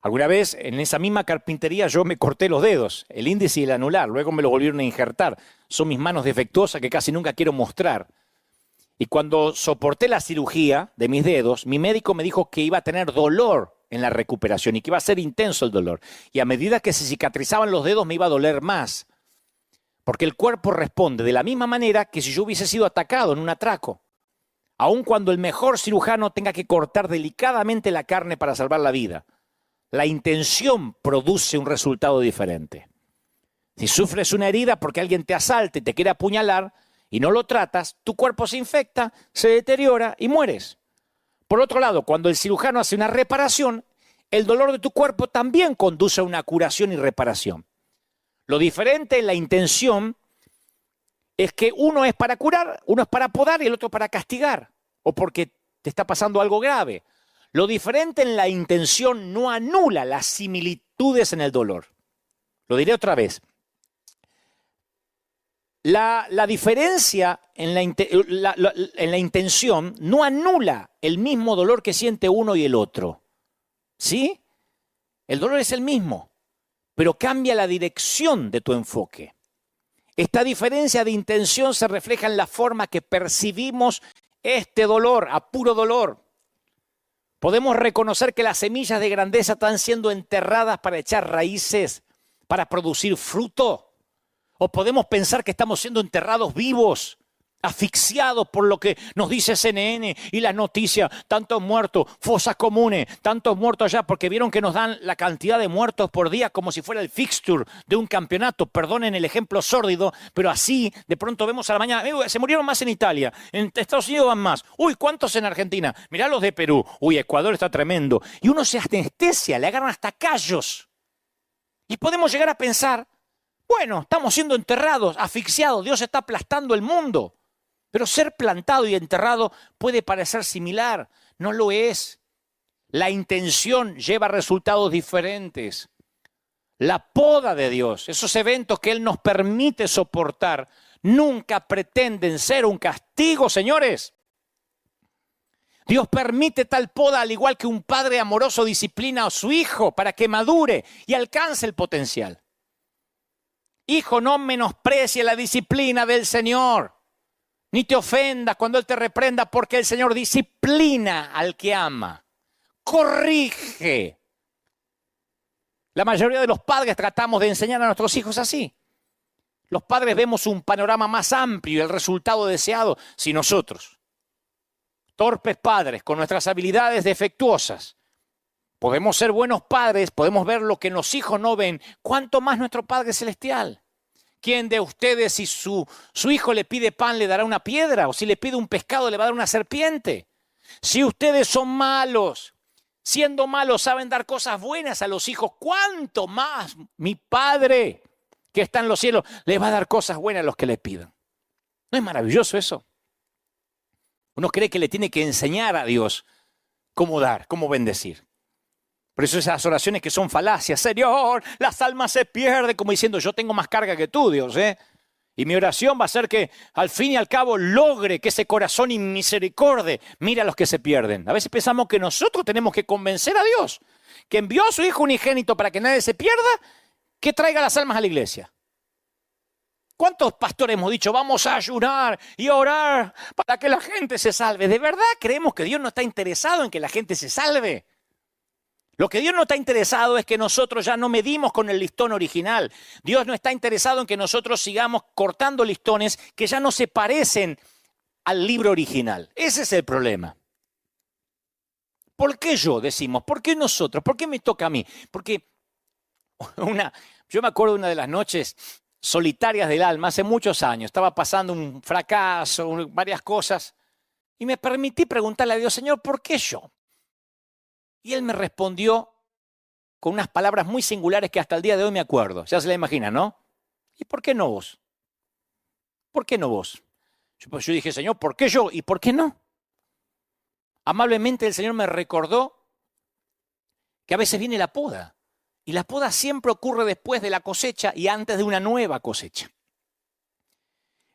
Alguna vez en esa misma carpintería yo me corté los dedos, el índice y el anular, luego me lo volvieron a injertar. Son mis manos defectuosas que casi nunca quiero mostrar. Y cuando soporté la cirugía de mis dedos, mi médico me dijo que iba a tener dolor en la recuperación y que iba a ser intenso el dolor. Y a medida que se cicatrizaban los dedos me iba a doler más. Porque el cuerpo responde de la misma manera que si yo hubiese sido atacado en un atraco. Aun cuando el mejor cirujano tenga que cortar delicadamente la carne para salvar la vida, la intención produce un resultado diferente. Si sufres una herida porque alguien te asalta y te quiere apuñalar y no lo tratas, tu cuerpo se infecta, se deteriora y mueres. Por otro lado, cuando el cirujano hace una reparación, el dolor de tu cuerpo también conduce a una curación y reparación. Lo diferente en la intención es que uno es para curar, uno es para podar y el otro para castigar, o porque te está pasando algo grave. Lo diferente en la intención no anula las similitudes en el dolor. Lo diré otra vez. La diferencia en la intención no anula el mismo dolor que siente uno y el otro. ¿Sí? El dolor es el mismo, pero cambia la dirección de tu enfoque. Esta diferencia de intención se refleja en la forma que percibimos este dolor, a puro dolor. Podemos reconocer que las semillas de grandeza están siendo enterradas para echar raíces, para producir fruto. O podemos pensar que estamos siendo enterrados vivos, asfixiados por lo que nos dice CNN y las noticias. Tantos muertos, fosas comunes, tantos muertos allá, porque vieron que nos dan la cantidad de muertos por día como si fuera el fixture de un campeonato. Perdonen el ejemplo sórdido, pero así de pronto vemos a la mañana, se murieron más en Italia, en Estados Unidos van más. Uy, ¿cuántos en Argentina? Mirá los de Perú. Uy, Ecuador está tremendo. Y uno se anestesia, le agarran hasta callos. Y podemos llegar a pensar, bueno, estamos siendo enterrados, asfixiados, Dios está aplastando el mundo. Pero ser plantado y enterrado puede parecer similar, no lo es. La intención lleva resultados diferentes. La poda de Dios, esos eventos que Él nos permite soportar, nunca pretenden ser un castigo, señores. Dios permite tal poda al igual que un padre amoroso disciplina a su hijo para que madure y alcance el potencial. Hijo, no menosprecie la disciplina del Señor, ni te ofendas cuando Él te reprenda, porque el Señor disciplina al que ama, corrige. La mayoría de los padres tratamos de enseñar a nuestros hijos así. Los padres vemos un panorama más amplio y el resultado deseado. Si nosotros, torpes padres, con nuestras habilidades defectuosas, podemos ser buenos padres, podemos ver lo que los hijos no ven, ¿cuánto más nuestro Padre Celestial? ¿Quién de ustedes, si su hijo le pide pan, le dará una piedra? ¿O si le pide un pescado, le va a dar una serpiente? Si ustedes son malos, siendo malos, saben dar cosas buenas a los hijos, ¿cuánto más mi Padre que está en los cielos les va a dar cosas buenas a los que le pidan? ¿No es maravilloso eso? Uno cree que le tiene que enseñar a Dios cómo dar, cómo bendecir. Por eso esas oraciones que son falacias, Señor, las almas se pierden, como diciendo, yo tengo más carga que tú, Dios, Y mi oración va a ser que al fin y al cabo logre que ese corazón inmisericordia mire a los que se pierden. A veces pensamos que nosotros tenemos que convencer a Dios, que envió a su Hijo unigénito para que nadie se pierda, que traiga las almas a la iglesia. ¿Cuántos pastores hemos dicho, vamos a ayunar y orar para que la gente se salve? ¿De verdad creemos que Dios no está interesado en que la gente se salve? Lo que Dios no está interesado es que nosotros ya no medimos con el listón original. Dios no está interesado en que nosotros sigamos cortando listones que ya no se parecen al libro original. Ese es el problema. ¿Por qué yo, decimos? ¿Por qué nosotros? ¿Por qué me toca a mí? Porque yo me acuerdo de una de las noches solitarias del alma hace muchos años. Estaba pasando un fracaso, varias cosas. Y me permití preguntarle a Dios, Señor, ¿por qué yo? Y Él me respondió con unas palabras muy singulares que hasta el día de hoy me acuerdo. Ya se la imagina, ¿no? ¿Y por qué no vos? ¿Por qué no vos? Yo dije, Señor, ¿por qué yo? ¿Y por qué no? Amablemente el Señor me recordó que a veces viene la poda. Y la poda siempre ocurre después de la cosecha y antes de una nueva cosecha.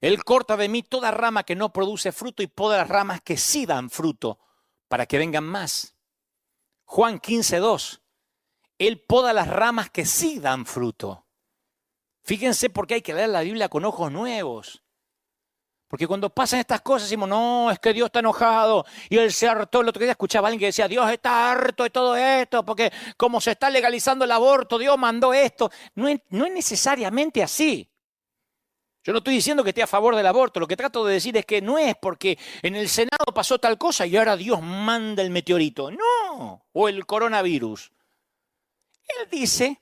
Él corta de mí toda rama que no produce fruto y poda las ramas que sí dan fruto para que vengan más. Juan 15:2. Él poda las ramas que sí dan fruto. Fíjense por qué hay que leer la Biblia con ojos nuevos. Porque cuando pasan estas cosas decimos, no, es que Dios está enojado. Y Él se hartó. El otro día escuchaba a alguien que decía, Dios está harto de todo esto, porque como se está legalizando el aborto, Dios mandó esto. No es necesariamente así. Yo no estoy diciendo que esté a favor del aborto. Lo que trato de decir es que no es porque en el Senado pasó tal cosa y ahora Dios manda el meteorito. No, o el coronavirus. Él dice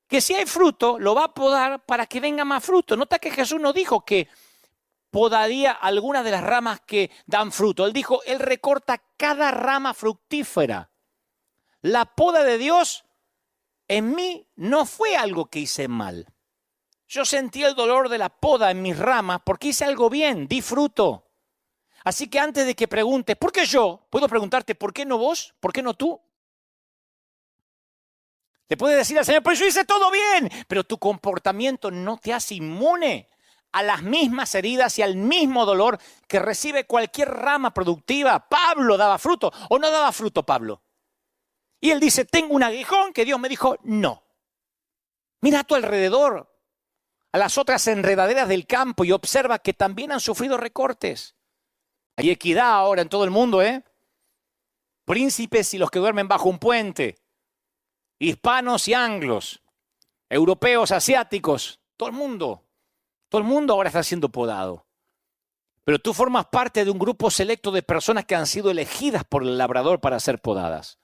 que si hay fruto, lo va a podar para que venga más fruto. Nota que Jesús no dijo que podaría algunas de las ramas que dan fruto. Él dijo, Él recorta cada rama fructífera. La poda de Dios en mí no fue algo que hice mal. Yo sentí el dolor de la poda en mis ramas porque hice algo bien, di fruto. Así que antes de que preguntes, ¿por qué yo? Puedo preguntarte, ¿por qué no vos? ¿Por qué no tú? Le puedes decir al Señor, pues yo hice todo bien, pero tu comportamiento no te hace inmune a las mismas heridas y al mismo dolor que recibe cualquier rama productiva. Pablo daba fruto, ¿o no daba fruto Pablo? Y él dice, tengo un aguijón que Dios me dijo, no. Mira a tu alrededor, a las otras enredaderas del campo y observa que también han sufrido recortes. Hay equidad ahora en todo el mundo, ¿eh? Príncipes y los que duermen bajo un puente, hispanos y anglos, europeos, asiáticos, todo el mundo ahora está siendo podado. Pero tú formas parte de un grupo selecto de personas que han sido elegidas por el labrador para ser podadas.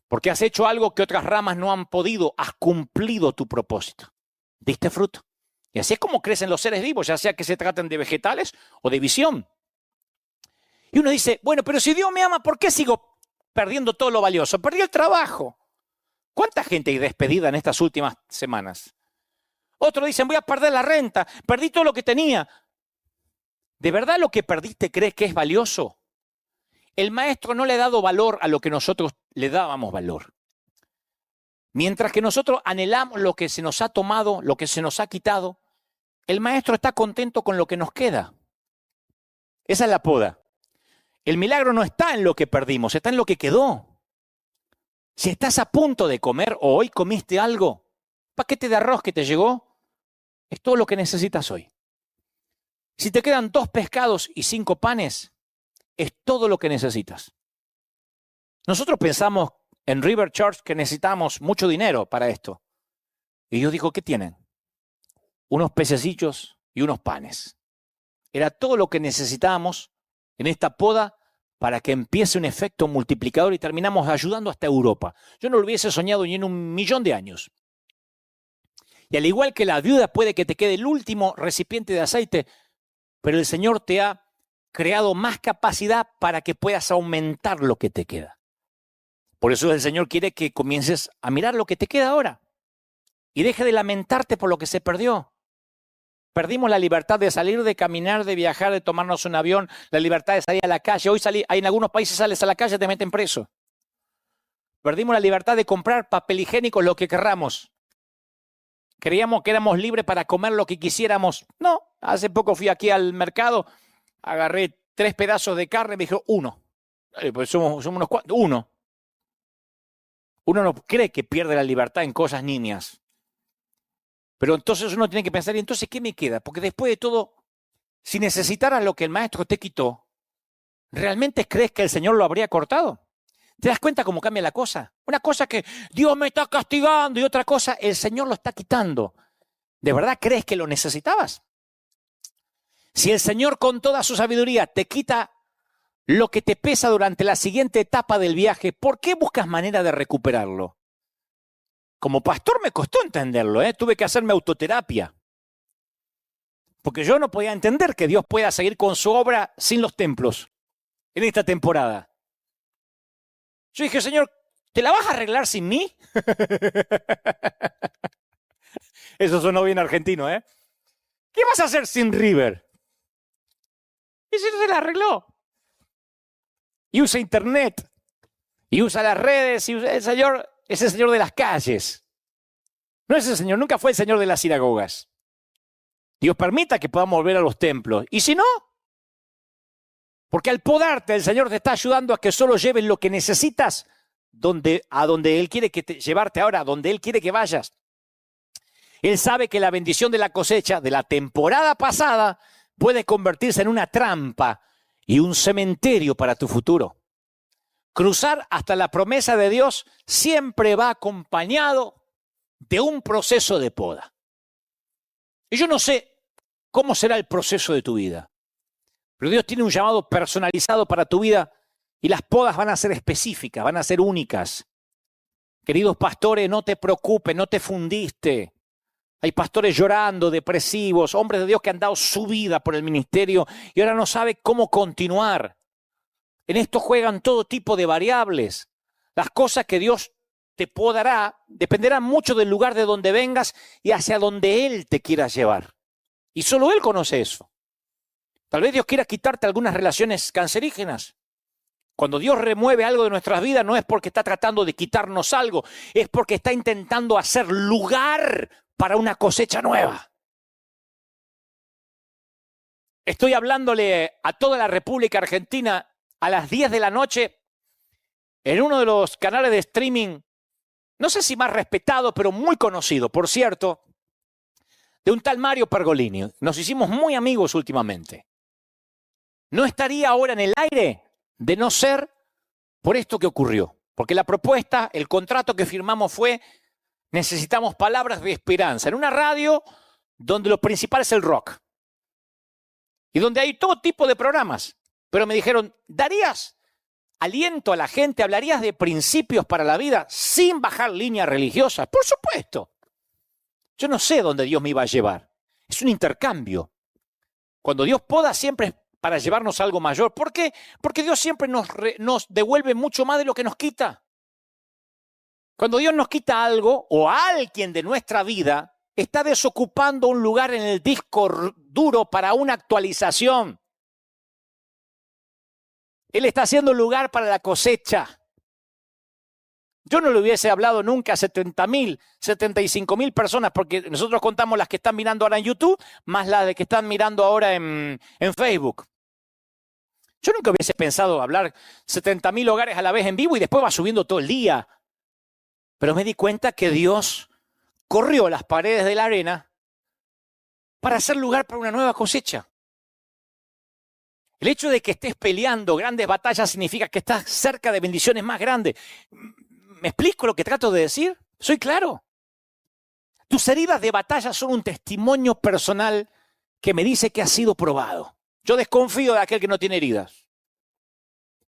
Porque has hecho algo que otras ramas no han podido, has cumplido tu propósito. Diste fruto. Y así es como crecen los seres vivos, ya sea que se traten de vegetales o de visión. Y uno dice, bueno, pero si Dios me ama, ¿por qué sigo perdiendo todo lo valioso? Perdí el trabajo. ¿Cuánta gente hay despedida en estas últimas semanas? Otros dicen, voy a perder la renta, perdí todo lo que tenía. ¿De verdad lo que perdiste crees que es valioso? El maestro no le ha dado valor a lo que nosotros le dábamos valor. Mientras que nosotros anhelamos lo que se nos ha tomado, lo que se nos ha quitado, el maestro está contento con lo que nos queda. Esa es la poda. El milagro no está en lo que perdimos, está en lo que quedó. Si estás a punto de comer o hoy comiste algo, paquete de arroz que te llegó, es todo lo que necesitas hoy. Si te quedan 2 pescados y 5 panes, es todo lo que necesitas. Nosotros pensamos en River Church que necesitamos mucho dinero para esto. Y Dios dijo, ¿qué tienen? Unos pececillos y unos panes. Era todo lo que necesitábamos en esta poda para que empiece un efecto multiplicador y terminamos ayudando hasta Europa. Yo no lo hubiese soñado ni en 1.000.000 de años. Y al igual que la viuda puede que te quede el último recipiente de aceite, pero el Señor te ha creado más capacidad para que puedas aumentar lo que te queda. Por eso el Señor quiere que comiences a mirar lo que te queda ahora y deje de lamentarte por lo que se perdió. Perdimos la libertad de salir, de caminar, de viajar, de tomarnos un avión, la libertad de salir a la calle. Hoy en algunos países sales a la calle y te meten preso. Perdimos la libertad de comprar papel higiénico, lo que querramos. Creíamos que éramos libres para comer lo que quisiéramos. No, hace poco fui aquí al mercado, agarré 3 pedazos de carne y me dijo 1. Pues somos unos cuantos, 1. Uno no cree que pierde la libertad en cosas nimias. Pero entonces uno tiene que pensar, ¿y entonces qué me queda? Porque después de todo, si necesitaras lo que el maestro te quitó, ¿realmente crees que el Señor lo habría cortado? ¿Te das cuenta cómo cambia la cosa? Una cosa que Dios me está castigando y otra cosa, el Señor lo está quitando. ¿De verdad crees que lo necesitabas? Si el Señor con toda su sabiduría te quita lo que te pesa durante la siguiente etapa del viaje, ¿por qué buscas manera de recuperarlo? Como pastor me costó entenderlo, tuve que hacerme autoterapia. Porque yo no podía entender que Dios pueda seguir con su obra sin los templos en esta temporada. Yo dije, Señor, ¿te la vas a arreglar sin mí? Eso sonó bien argentino, ¿eh? ¿Qué vas a hacer sin River? Y se la arregló. Y usa internet, y usa las redes, y usa el Señor es el Señor de las calles. No es el Señor, nunca fue el Señor de las sinagogas. Dios permita que podamos volver a los templos. Y si no, porque al podarte el Señor te está ayudando a que solo lleves lo que necesitas a donde Él quiere llevarte ahora, a donde Él quiere que vayas. Él sabe que la bendición de la cosecha de la temporada pasada puede convertirse en una trampa y un cementerio para tu futuro. Cruzar hasta la promesa de Dios siempre va acompañado de un proceso de poda. Y yo no sé cómo será el proceso de tu vida, pero Dios tiene un llamado personalizado para tu vida y las podas van a ser específicas, van a ser únicas. Queridos pastores, no te preocupes, no te fundiste. Hay pastores llorando, depresivos, hombres de Dios que han dado su vida por el ministerio y ahora no saben cómo continuar. En esto juegan todo tipo de variables. Las cosas que Dios te podará dependerán mucho del lugar de donde vengas y hacia donde Él te quiera llevar. Y solo Él conoce eso. Tal vez Dios quiera quitarte algunas relaciones cancerígenas. Cuando Dios remueve algo de nuestras vidas no es porque está tratando de quitarnos algo, es porque está intentando hacer lugar para una cosecha nueva. Estoy hablándole a toda la República Argentina a las 10 de la noche en uno de los canales de streaming, no sé si más respetado, pero muy conocido, por cierto, de un tal Mario Pergolini. Nos hicimos muy amigos últimamente. No estaría ahora en el aire de no ser por esto que ocurrió. Porque la propuesta, el contrato que firmamos fue: necesitamos palabras de esperanza en una radio donde lo principal es el rock y donde hay todo tipo de programas. Pero me dijeron, ¿darías aliento a la gente? ¿Hablarías de principios para la vida sin bajar líneas religiosas? Por supuesto. Yo no sé dónde Dios me iba a llevar. Es un intercambio. Cuando Dios poda siempre es para llevarnos algo mayor. ¿Por qué? Porque Dios siempre nos devuelve mucho más de lo que nos quita. Cuando Dios nos quita algo o a alguien de nuestra vida, está desocupando un lugar en el disco duro para una actualización. Él está haciendo lugar para la cosecha. Yo no le hubiese hablado nunca a 70.000, 75.000 personas, porque nosotros contamos las que están mirando ahora en YouTube, más las de que están mirando ahora en Facebook. Yo nunca hubiese pensado hablar 70.000 hogares a la vez en vivo y después va subiendo todo el día. Pero me di cuenta que Dios corrió las paredes de la arena para hacer lugar para una nueva cosecha. El hecho de que estés peleando grandes batallas significa que estás cerca de bendiciones más grandes. ¿Me explico lo que trato de decir? ¿Soy claro? Tus heridas de batalla son un testimonio personal que me dice que has sido probado. Yo desconfío de aquel que no tiene heridas.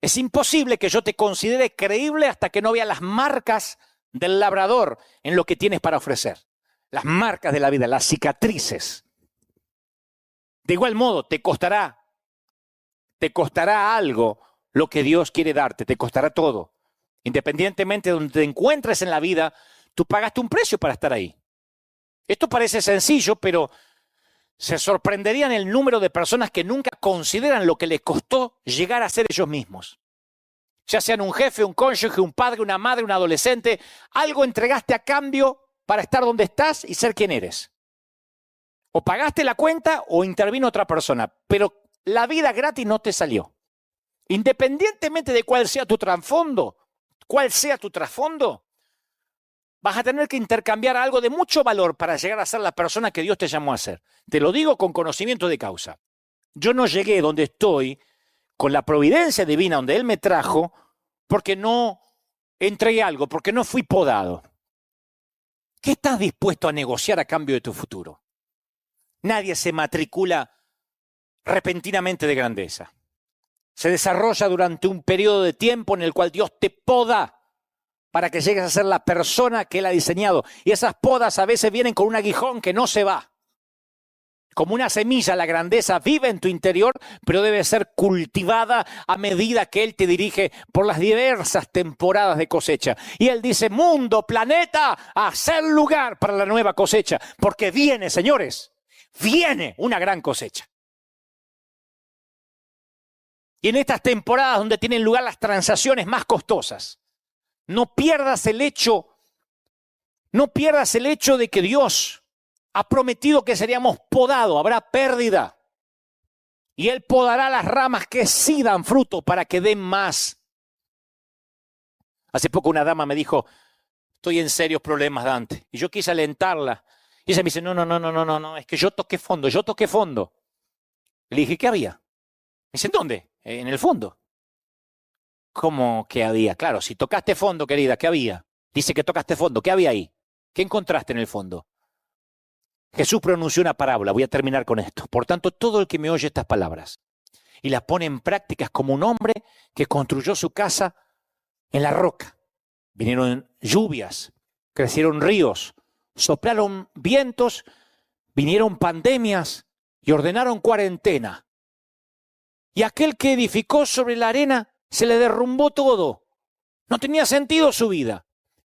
Es imposible que yo te considere creíble hasta que no vea las marcas del labrador en lo que tienes para ofrecer. Las marcas de la vida, las cicatrices. De igual modo, te costará algo lo que Dios quiere darte, te costará todo. Independientemente de donde te encuentres en la vida, tú pagaste un precio para estar ahí. Esto parece sencillo, pero se sorprenderían el número de personas que nunca consideran lo que les costó llegar a ser ellos mismos. Ya sean un jefe, un cónyuge, un padre, una madre, un adolescente, algo entregaste a cambio para estar donde estás y ser quien eres. O pagaste la cuenta o intervino otra persona, pero la vida gratis no te salió. Independientemente de cuál sea tu trasfondo, vas a tener que intercambiar algo de mucho valor para llegar a ser la persona que Dios te llamó a ser. Te lo digo con conocimiento de causa. Yo no llegué donde estoy con la providencia divina donde Él me trajo porque no entregué algo, porque no fui podado. ¿Qué estás dispuesto a negociar a cambio de tu futuro? Nadie se matricula repentinamente de grandeza. Se desarrolla durante un periodo de tiempo en el cual Dios te poda para que llegues a ser la persona que Él ha diseñado. Y esas podas a veces vienen con un aguijón que no se va. Como una semilla, la grandeza vive en tu interior, pero debe ser cultivada a medida que Él te dirige por las diversas temporadas de cosecha. Y Él dice, mundo, planeta, a hacer lugar para la nueva cosecha, porque viene, señores, viene una gran cosecha. Y en estas temporadas donde tienen lugar las transacciones más costosas, no pierdas el hecho de que Dios ha prometido que seríamos podados, habrá pérdida. Y Él podará las ramas que sí dan fruto para que den más. Hace poco una dama me dijo, estoy en serios problemas, Dante. Y yo quise alentarla. Y ella me dice, no, es que yo toqué fondo. Le dije, ¿qué había? Me dice, ¿dónde? En el fondo. ¿Cómo que había? Claro, si tocaste fondo, querida, ¿qué había? Dice que tocaste fondo, ¿qué había ahí? ¿Qué encontraste en el fondo? Jesús pronunció una parábola, voy a terminar con esto. Por tanto, todo el que me oye estas palabras y las pone en prácticas como un hombre que construyó su casa en la roca. Vinieron lluvias, crecieron ríos, soplaron vientos, vinieron pandemias y ordenaron cuarentena. Y aquel que edificó sobre la arena se le derrumbó todo. No tenía sentido su vida.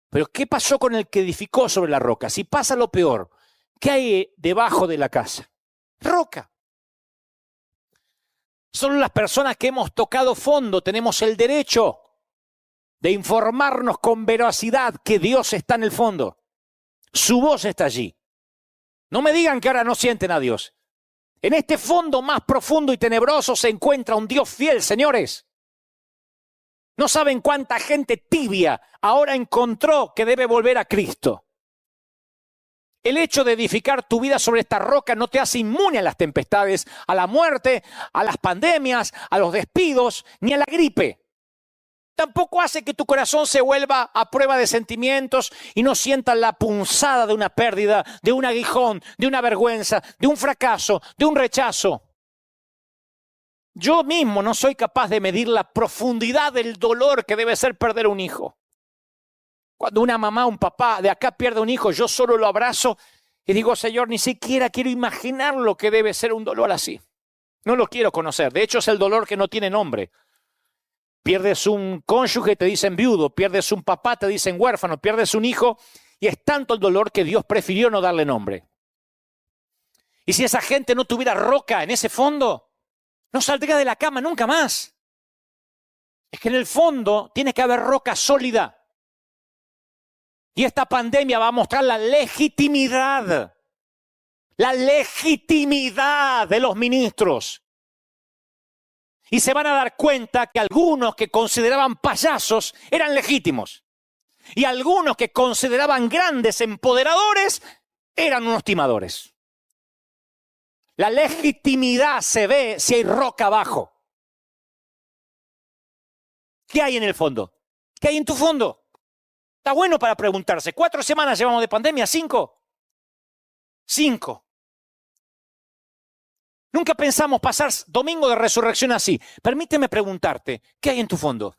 Pero ¿qué pasó con el que edificó sobre la roca? Si pasa lo peor, ¿qué hay debajo de la casa? Roca. Solo las personas que hemos tocado fondo tenemos el derecho de informarnos con veracidad que Dios está en el fondo. Su voz está allí. No me digan que ahora no sienten a Dios. En este fondo más profundo y tenebroso se encuentra un Dios fiel, señores. No saben cuánta gente tibia ahora encontró que debe volver a Cristo. El hecho de edificar tu vida sobre esta roca no te hace inmune a las tempestades, a la muerte, a las pandemias, a los despidos, ni a la gripe. Tampoco hace que tu corazón se vuelva a prueba de sentimientos y no sientas la punzada de una pérdida, de un aguijón, de una vergüenza, de un fracaso, de un rechazo. Yo mismo no soy capaz de medir la profundidad del dolor que debe ser perder un hijo. Cuando una mamá, un papá de acá pierde un hijo, yo solo lo abrazo y digo, Señor, ni siquiera quiero imaginar lo que debe ser un dolor así. No lo quiero conocer. De hecho, es el dolor que no tiene nombre. Pierdes un cónyuge, te dicen viudo. Pierdes un papá, te dicen huérfano. Pierdes un hijo y es tanto el dolor que Dios prefirió no darle nombre. Y si esa gente no tuviera roca en ese fondo, no saldría de la cama nunca más. Es que en el fondo tiene que haber roca sólida. Y esta pandemia va a mostrar la legitimidad de los ministros. Y se van a dar cuenta que algunos que consideraban payasos eran legítimos. Y algunos que consideraban grandes empoderadores eran unos timadores. La legitimidad se ve si hay roca abajo. ¿Qué hay en el fondo? ¿Qué hay en tu fondo? Está bueno para preguntarse. 4 semanas llevamos de pandemia, 5. 5. Nunca pensamos pasar domingo de resurrección así. Permíteme preguntarte, ¿qué hay en tu fondo?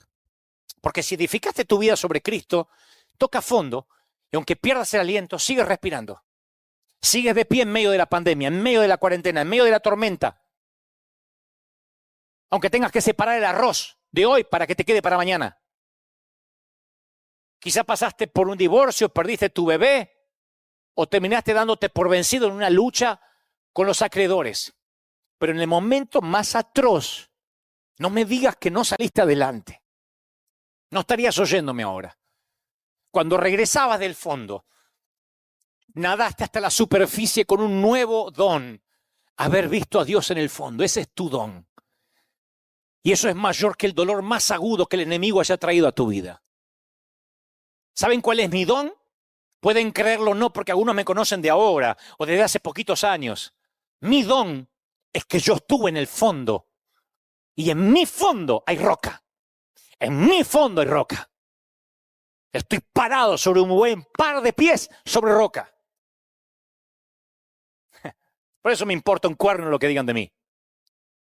Porque si edificaste tu vida sobre Cristo, toca fondo y aunque pierdas el aliento, sigues respirando. Sigues de pie en medio de la pandemia, en medio de la cuarentena, en medio de la tormenta. Aunque tengas que separar el arroz de hoy para que te quede para mañana. Quizá pasaste por un divorcio, perdiste tu bebé o terminaste dándote por vencido en una lucha con los acreedores. Pero en el momento más atroz, no me digas que no saliste adelante. No estarías oyéndome ahora. Cuando regresabas del fondo, nadaste hasta la superficie con un nuevo don. Haber visto a Dios en el fondo, ese es tu don. Y eso es mayor que el dolor más agudo que el enemigo haya traído a tu vida. ¿Saben cuál es mi don? Pueden creerlo o no, porque algunos me conocen de ahora o desde hace poquitos años. Mi don es que yo estuve en el fondo y en mi fondo hay roca. En mi fondo hay roca. Estoy parado sobre un buen par de pies sobre roca. Por eso me importa un cuerno lo que digan de mí.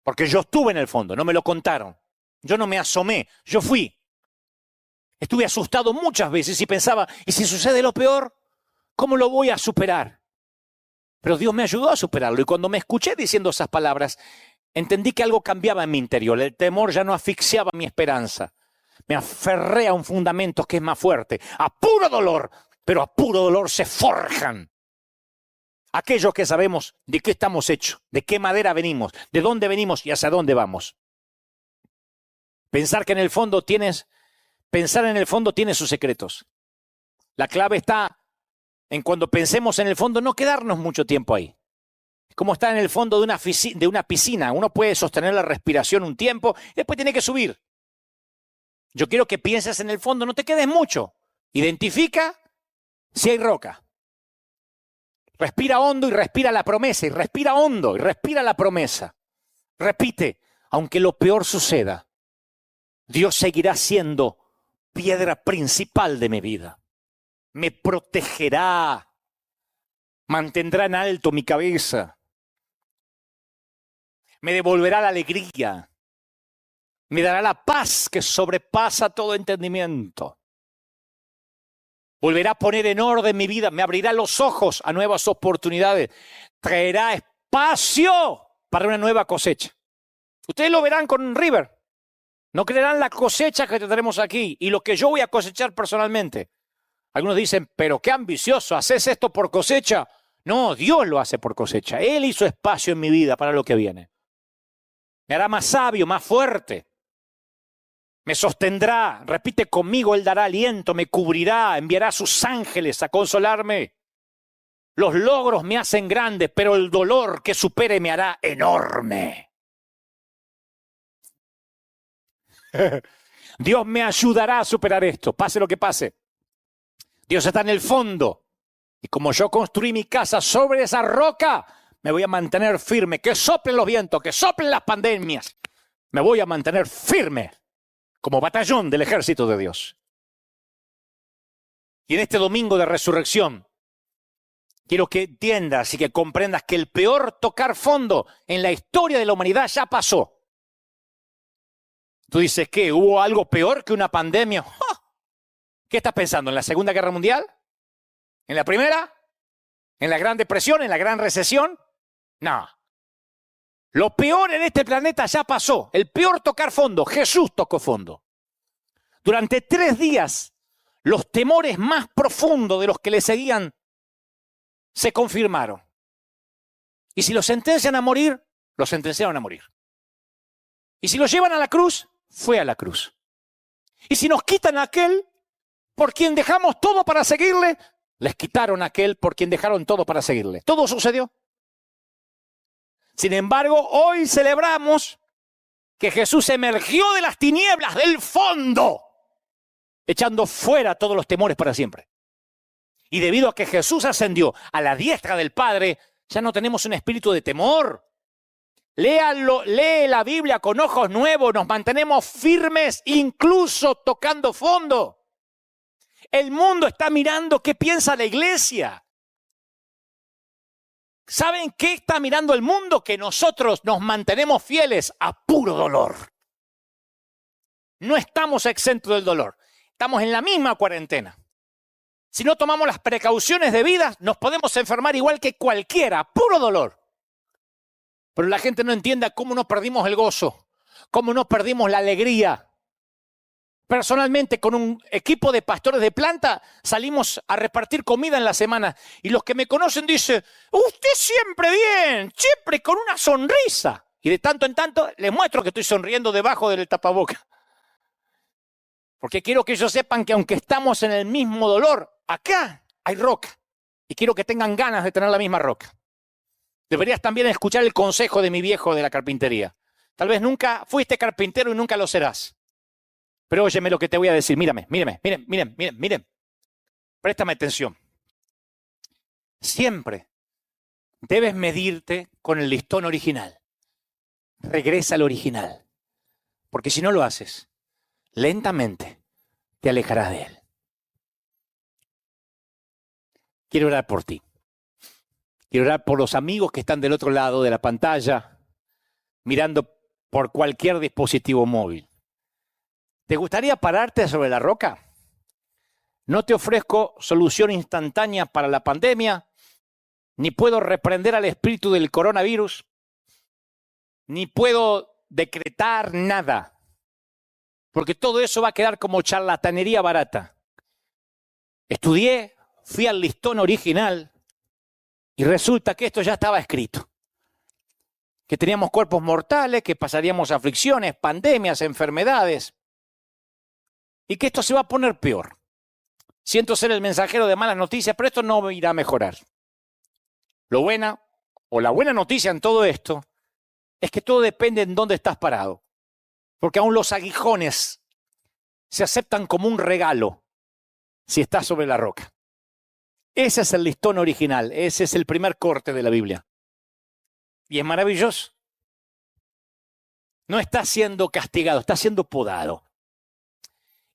Porque yo estuve en el fondo, no me lo contaron. Yo no me asomé, yo fui. Estuve asustado muchas veces y pensaba, ¿y si sucede lo peor? ¿Cómo lo voy a superar? Pero Dios me ayudó a superarlo y cuando me escuché diciendo esas palabras, entendí que algo cambiaba en mi interior. El temor ya no asfixiaba mi esperanza. Me aferré a un fundamento que es más fuerte. A puro dolor, pero a puro dolor se forjan aquellos que sabemos de qué estamos hechos, de qué madera venimos, de dónde venimos y hacia dónde vamos. Pensar en el fondo tiene sus secretos. La clave está en cuando pensemos en el fondo, no quedarnos mucho tiempo ahí. Es como estar en el fondo de una piscina. Uno puede sostener la respiración un tiempo y después tiene que subir. Yo quiero que pienses en el fondo, no te quedes mucho. Identifica si hay roca. Respira hondo y respira la promesa, y respira hondo y respira la promesa. Repite, aunque lo peor suceda, Dios seguirá siendo piedra principal de mi vida. Me protegerá, mantendrá en alto mi cabeza, me devolverá la alegría, me dará la paz que sobrepasa todo entendimiento. Volverá a poner en orden mi vida, me abrirá los ojos a nuevas oportunidades, traerá espacio para una nueva cosecha. Ustedes lo verán con River. No creerán la cosecha que tendremos aquí y lo que yo voy a cosechar personalmente. Algunos dicen, pero qué ambicioso, ¿haces esto por cosecha? No, Dios lo hace por cosecha. Él hizo espacio en mi vida para lo que viene. Me hará más sabio, más fuerte. Me sostendrá, repite conmigo, Él dará aliento, me cubrirá, enviará a sus ángeles a consolarme. Los logros me hacen grande, pero el dolor que supere me hará enorme. Dios me ayudará a superar esto, pase lo que pase. Dios está en el fondo. Y como yo construí mi casa sobre esa roca, me voy a mantener firme. Que soplen los vientos, que soplen las pandemias. Me voy a mantener firme como batallón del ejército de Dios. Y en este domingo de resurrección, quiero que entiendas y que comprendas que el peor tocar fondo en la historia de la humanidad ya pasó. Tú dices, ¿qué? ¿Hubo algo peor que una pandemia? ¡Oh! ¿Qué estás pensando? ¿En la Segunda Guerra Mundial? ¿En la Primera? ¿En la Gran Depresión? ¿En la Gran Recesión? No. Lo peor en este planeta ya pasó. El peor tocar fondo. Jesús tocó fondo. Durante 3 días, los temores más profundos de los que le seguían se confirmaron. Y si lo sentencian a morir, lo sentenciaron a morir. Y si lo llevan a la cruz, fue a la cruz. Y si nos quitan a aquel por quien dejamos todo para seguirle, les quitaron a aquel por quien dejaron todo para seguirle. Todo sucedió. Sin embargo, hoy celebramos que Jesús emergió de las tinieblas del fondo, echando fuera todos los temores para siempre. Y debido a que Jesús ascendió a la diestra del Padre, ya no tenemos un espíritu de temor. Léalo, lee la Biblia con ojos nuevos, nos mantenemos firmes, incluso tocando fondo. El mundo está mirando qué piensa la iglesia. ¿Saben qué está mirando el mundo? Que nosotros nos mantenemos fieles a puro dolor. No estamos exentos del dolor. Estamos en la misma cuarentena. Si no tomamos las precauciones debidas, nos podemos enfermar igual que cualquiera, puro dolor. Pero la gente no entiende cómo no perdimos el gozo, cómo no perdimos la alegría. Personalmente, con un equipo de pastores de planta, salimos a repartir comida en la semana. Y los que me conocen dicen, usted siempre bien, siempre con una sonrisa. Y de tanto en tanto les muestro que estoy sonriendo debajo del tapaboca. Porque quiero que ellos sepan que aunque estamos en el mismo dolor, acá hay roca. Y quiero que tengan ganas de tener la misma roca. Deberías también escuchar el consejo de mi viejo de la carpintería. Tal vez nunca fuiste carpintero y nunca lo serás. Pero óyeme lo que te voy a decir. Mírame. Préstame atención. Siempre debes medirte con el listón original. Regresa al original. Porque si no lo haces, lentamente te alejarás de él. Quiero orar por ti. Quiero orar por los amigos que están del otro lado de la pantalla, mirando por cualquier dispositivo móvil. ¿Te gustaría pararte sobre la roca? No te ofrezco solución instantánea para la pandemia, ni puedo reprender al espíritu del coronavirus, ni puedo decretar nada, porque todo eso va a quedar como charlatanería barata. Estudié, fui al listón original y resulta que esto ya estaba escrito. Que teníamos cuerpos mortales, que pasaríamos aflicciones, pandemias, enfermedades. Y que esto se va a poner peor. Siento ser el mensajero de malas noticias, pero esto no irá a mejorar. La buena noticia en todo esto es que todo depende en dónde estás parado. Porque aún los aguijones se aceptan como un regalo si estás sobre la roca. Ese es el listón original, ese es el primer corte de la Biblia. Y es maravilloso. No está siendo castigado, está siendo podado.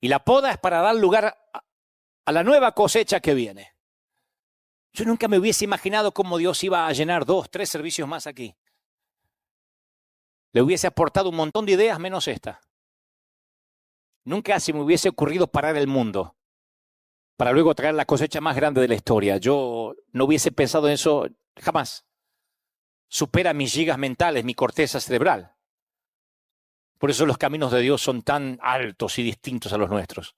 Y la poda es para dar lugar a la nueva cosecha que viene. Yo nunca me hubiese imaginado cómo Dios iba a llenar 2, 3 servicios más aquí. Le hubiese aportado un montón de ideas menos esta. Nunca se me hubiese ocurrido parar el mundo para luego traer la cosecha más grande de la historia. Yo no hubiese pensado en eso jamás. Supera mis gigas mentales, mi corteza cerebral. Por eso los caminos de Dios son tan altos y distintos a los nuestros.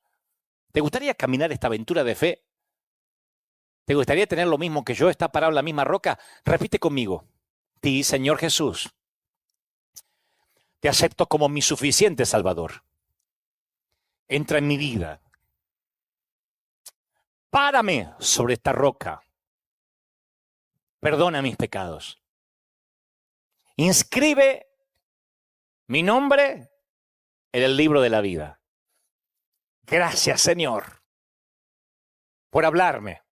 ¿Te gustaría caminar esta aventura de fe? ¿Te gustaría tener lo mismo que yo, estar parado en la misma roca? Repite conmigo. Di, Señor Jesús, te acepto como mi suficiente Salvador. Entra en mi vida. Párame sobre esta roca. Perdona mis pecados. Inscribe mi nombre en el libro de la vida. Gracias, Señor, por hablarme,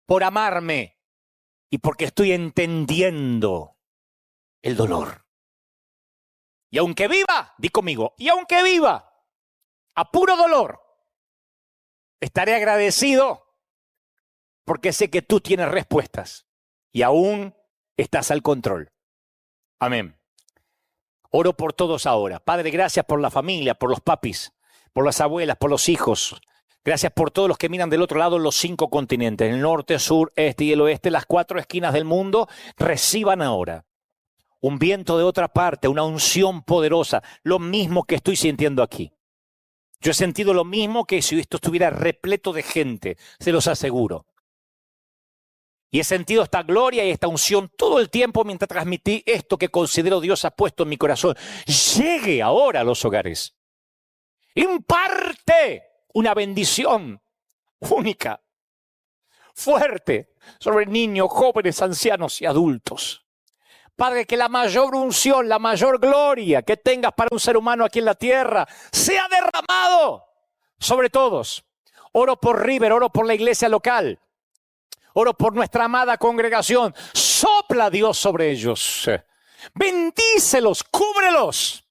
por amarme y porque estoy entendiendo el dolor. Y aunque viva, di conmigo, y aunque viva a puro dolor, estaré agradecido porque sé que tú tienes respuestas y aún estás al control. Amén. Oro por todos ahora. Padre, gracias por la familia, por los papis, por las abuelas, por los hijos. Gracias por todos los que miran del otro lado en los 5 continentes, el norte, sur, este y el oeste, las 4 esquinas del mundo. Reciban ahora un viento de otra parte, una unción poderosa, lo mismo que estoy sintiendo aquí. Yo he sentido lo mismo que si esto estuviera repleto de gente, se los aseguro. Y he sentido esta gloria y esta unción todo el tiempo mientras transmití esto que considero Dios ha puesto en mi corazón. Llegue ahora a los hogares. Imparte una bendición única, fuerte, sobre niños, jóvenes, ancianos y adultos. Padre, que la mayor unción, la mayor gloria que tengas para un ser humano aquí en la tierra sea derramado sobre todos. Oro por River, oro por la iglesia local. Oro por nuestra amada congregación. Sopla Dios sobre ellos. Bendícelos, cúbrelos.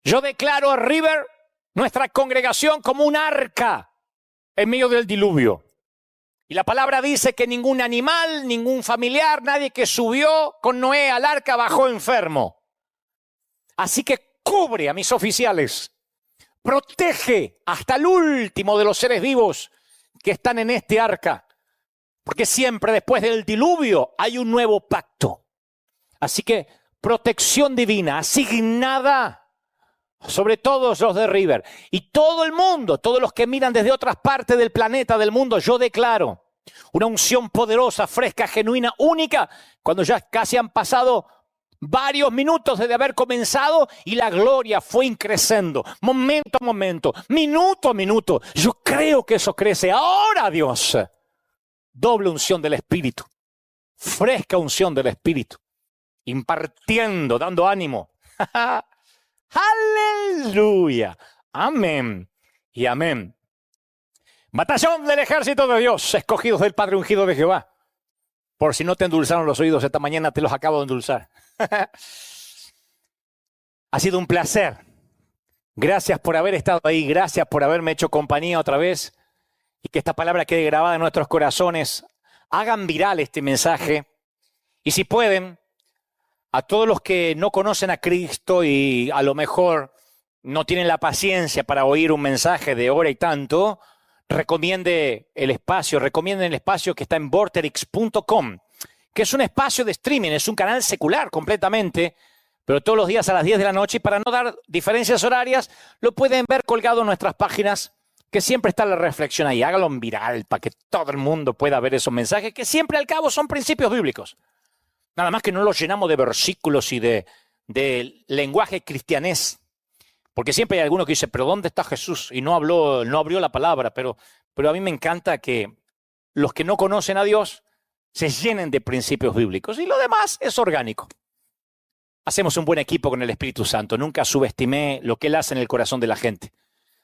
Yo declaro a River, nuestra congregación, como un arca en medio del diluvio. Y la palabra dice que ningún animal, ningún familiar, nadie que subió con Noé al arca bajó enfermo. Así que cubre a mis oficiales. Protege hasta el último de los seres vivos que están en este arca. Porque siempre después del diluvio hay un nuevo pacto. Así que protección divina asignada sobre todos los de River. Y todo el mundo, todos los que miran desde otras partes del planeta, del mundo, yo declaro una unción poderosa, fresca, genuina, única, cuando ya casi han pasado varios minutos desde haber comenzado y la gloria fue increciendo, momento a momento, minuto a minuto. Yo creo que eso crece ahora, Dios. Doble unción del Espíritu, fresca unción del Espíritu, impartiendo, dando ánimo. ¡Aleluya! Amén y amén. Batallón del ejército de Dios, escogidos del Padre ungido de Jehová. Por si no te endulzaron los oídos esta mañana, te los acabo de endulzar. Ha sido un placer. Gracias por haber estado ahí, gracias por haberme hecho compañía otra vez. Y que esta palabra quede grabada en nuestros corazones. Hagan viral este mensaje. Y si pueden, a todos los que no conocen a Cristo y a lo mejor no tienen la paciencia para oír un mensaje de hora y tanto, recomienden el espacio que está en vorterix.com, que es un espacio de streaming, es un canal secular completamente, pero todos los días a las 10 de la noche, y para no dar diferencias horarias, lo pueden ver colgado en nuestras páginas, que siempre está la reflexión ahí. Hágalo en viral para que todo el mundo pueda ver esos mensajes que siempre al cabo son principios bíblicos. Nada más que no los llenamos de versículos y de lenguaje cristianés. Porque siempre hay alguno que dice, pero ¿dónde está Jesús? Y no abrió la palabra, pero pero a mí me encanta que los que no conocen a Dios se llenen de principios bíblicos y lo demás es orgánico. Hacemos un buen equipo con el Espíritu Santo. Nunca subestimé lo que Él hace en el corazón de la gente.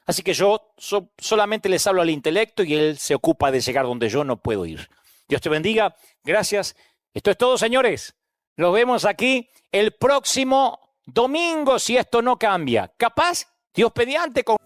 Así que yo solamente les hablo al intelecto y Él se ocupa de llegar donde yo no puedo ir. Dios te bendiga. Gracias. Esto es todo, señores. Nos vemos aquí el próximo domingo si esto no cambia. Capaz, Dios mediante, con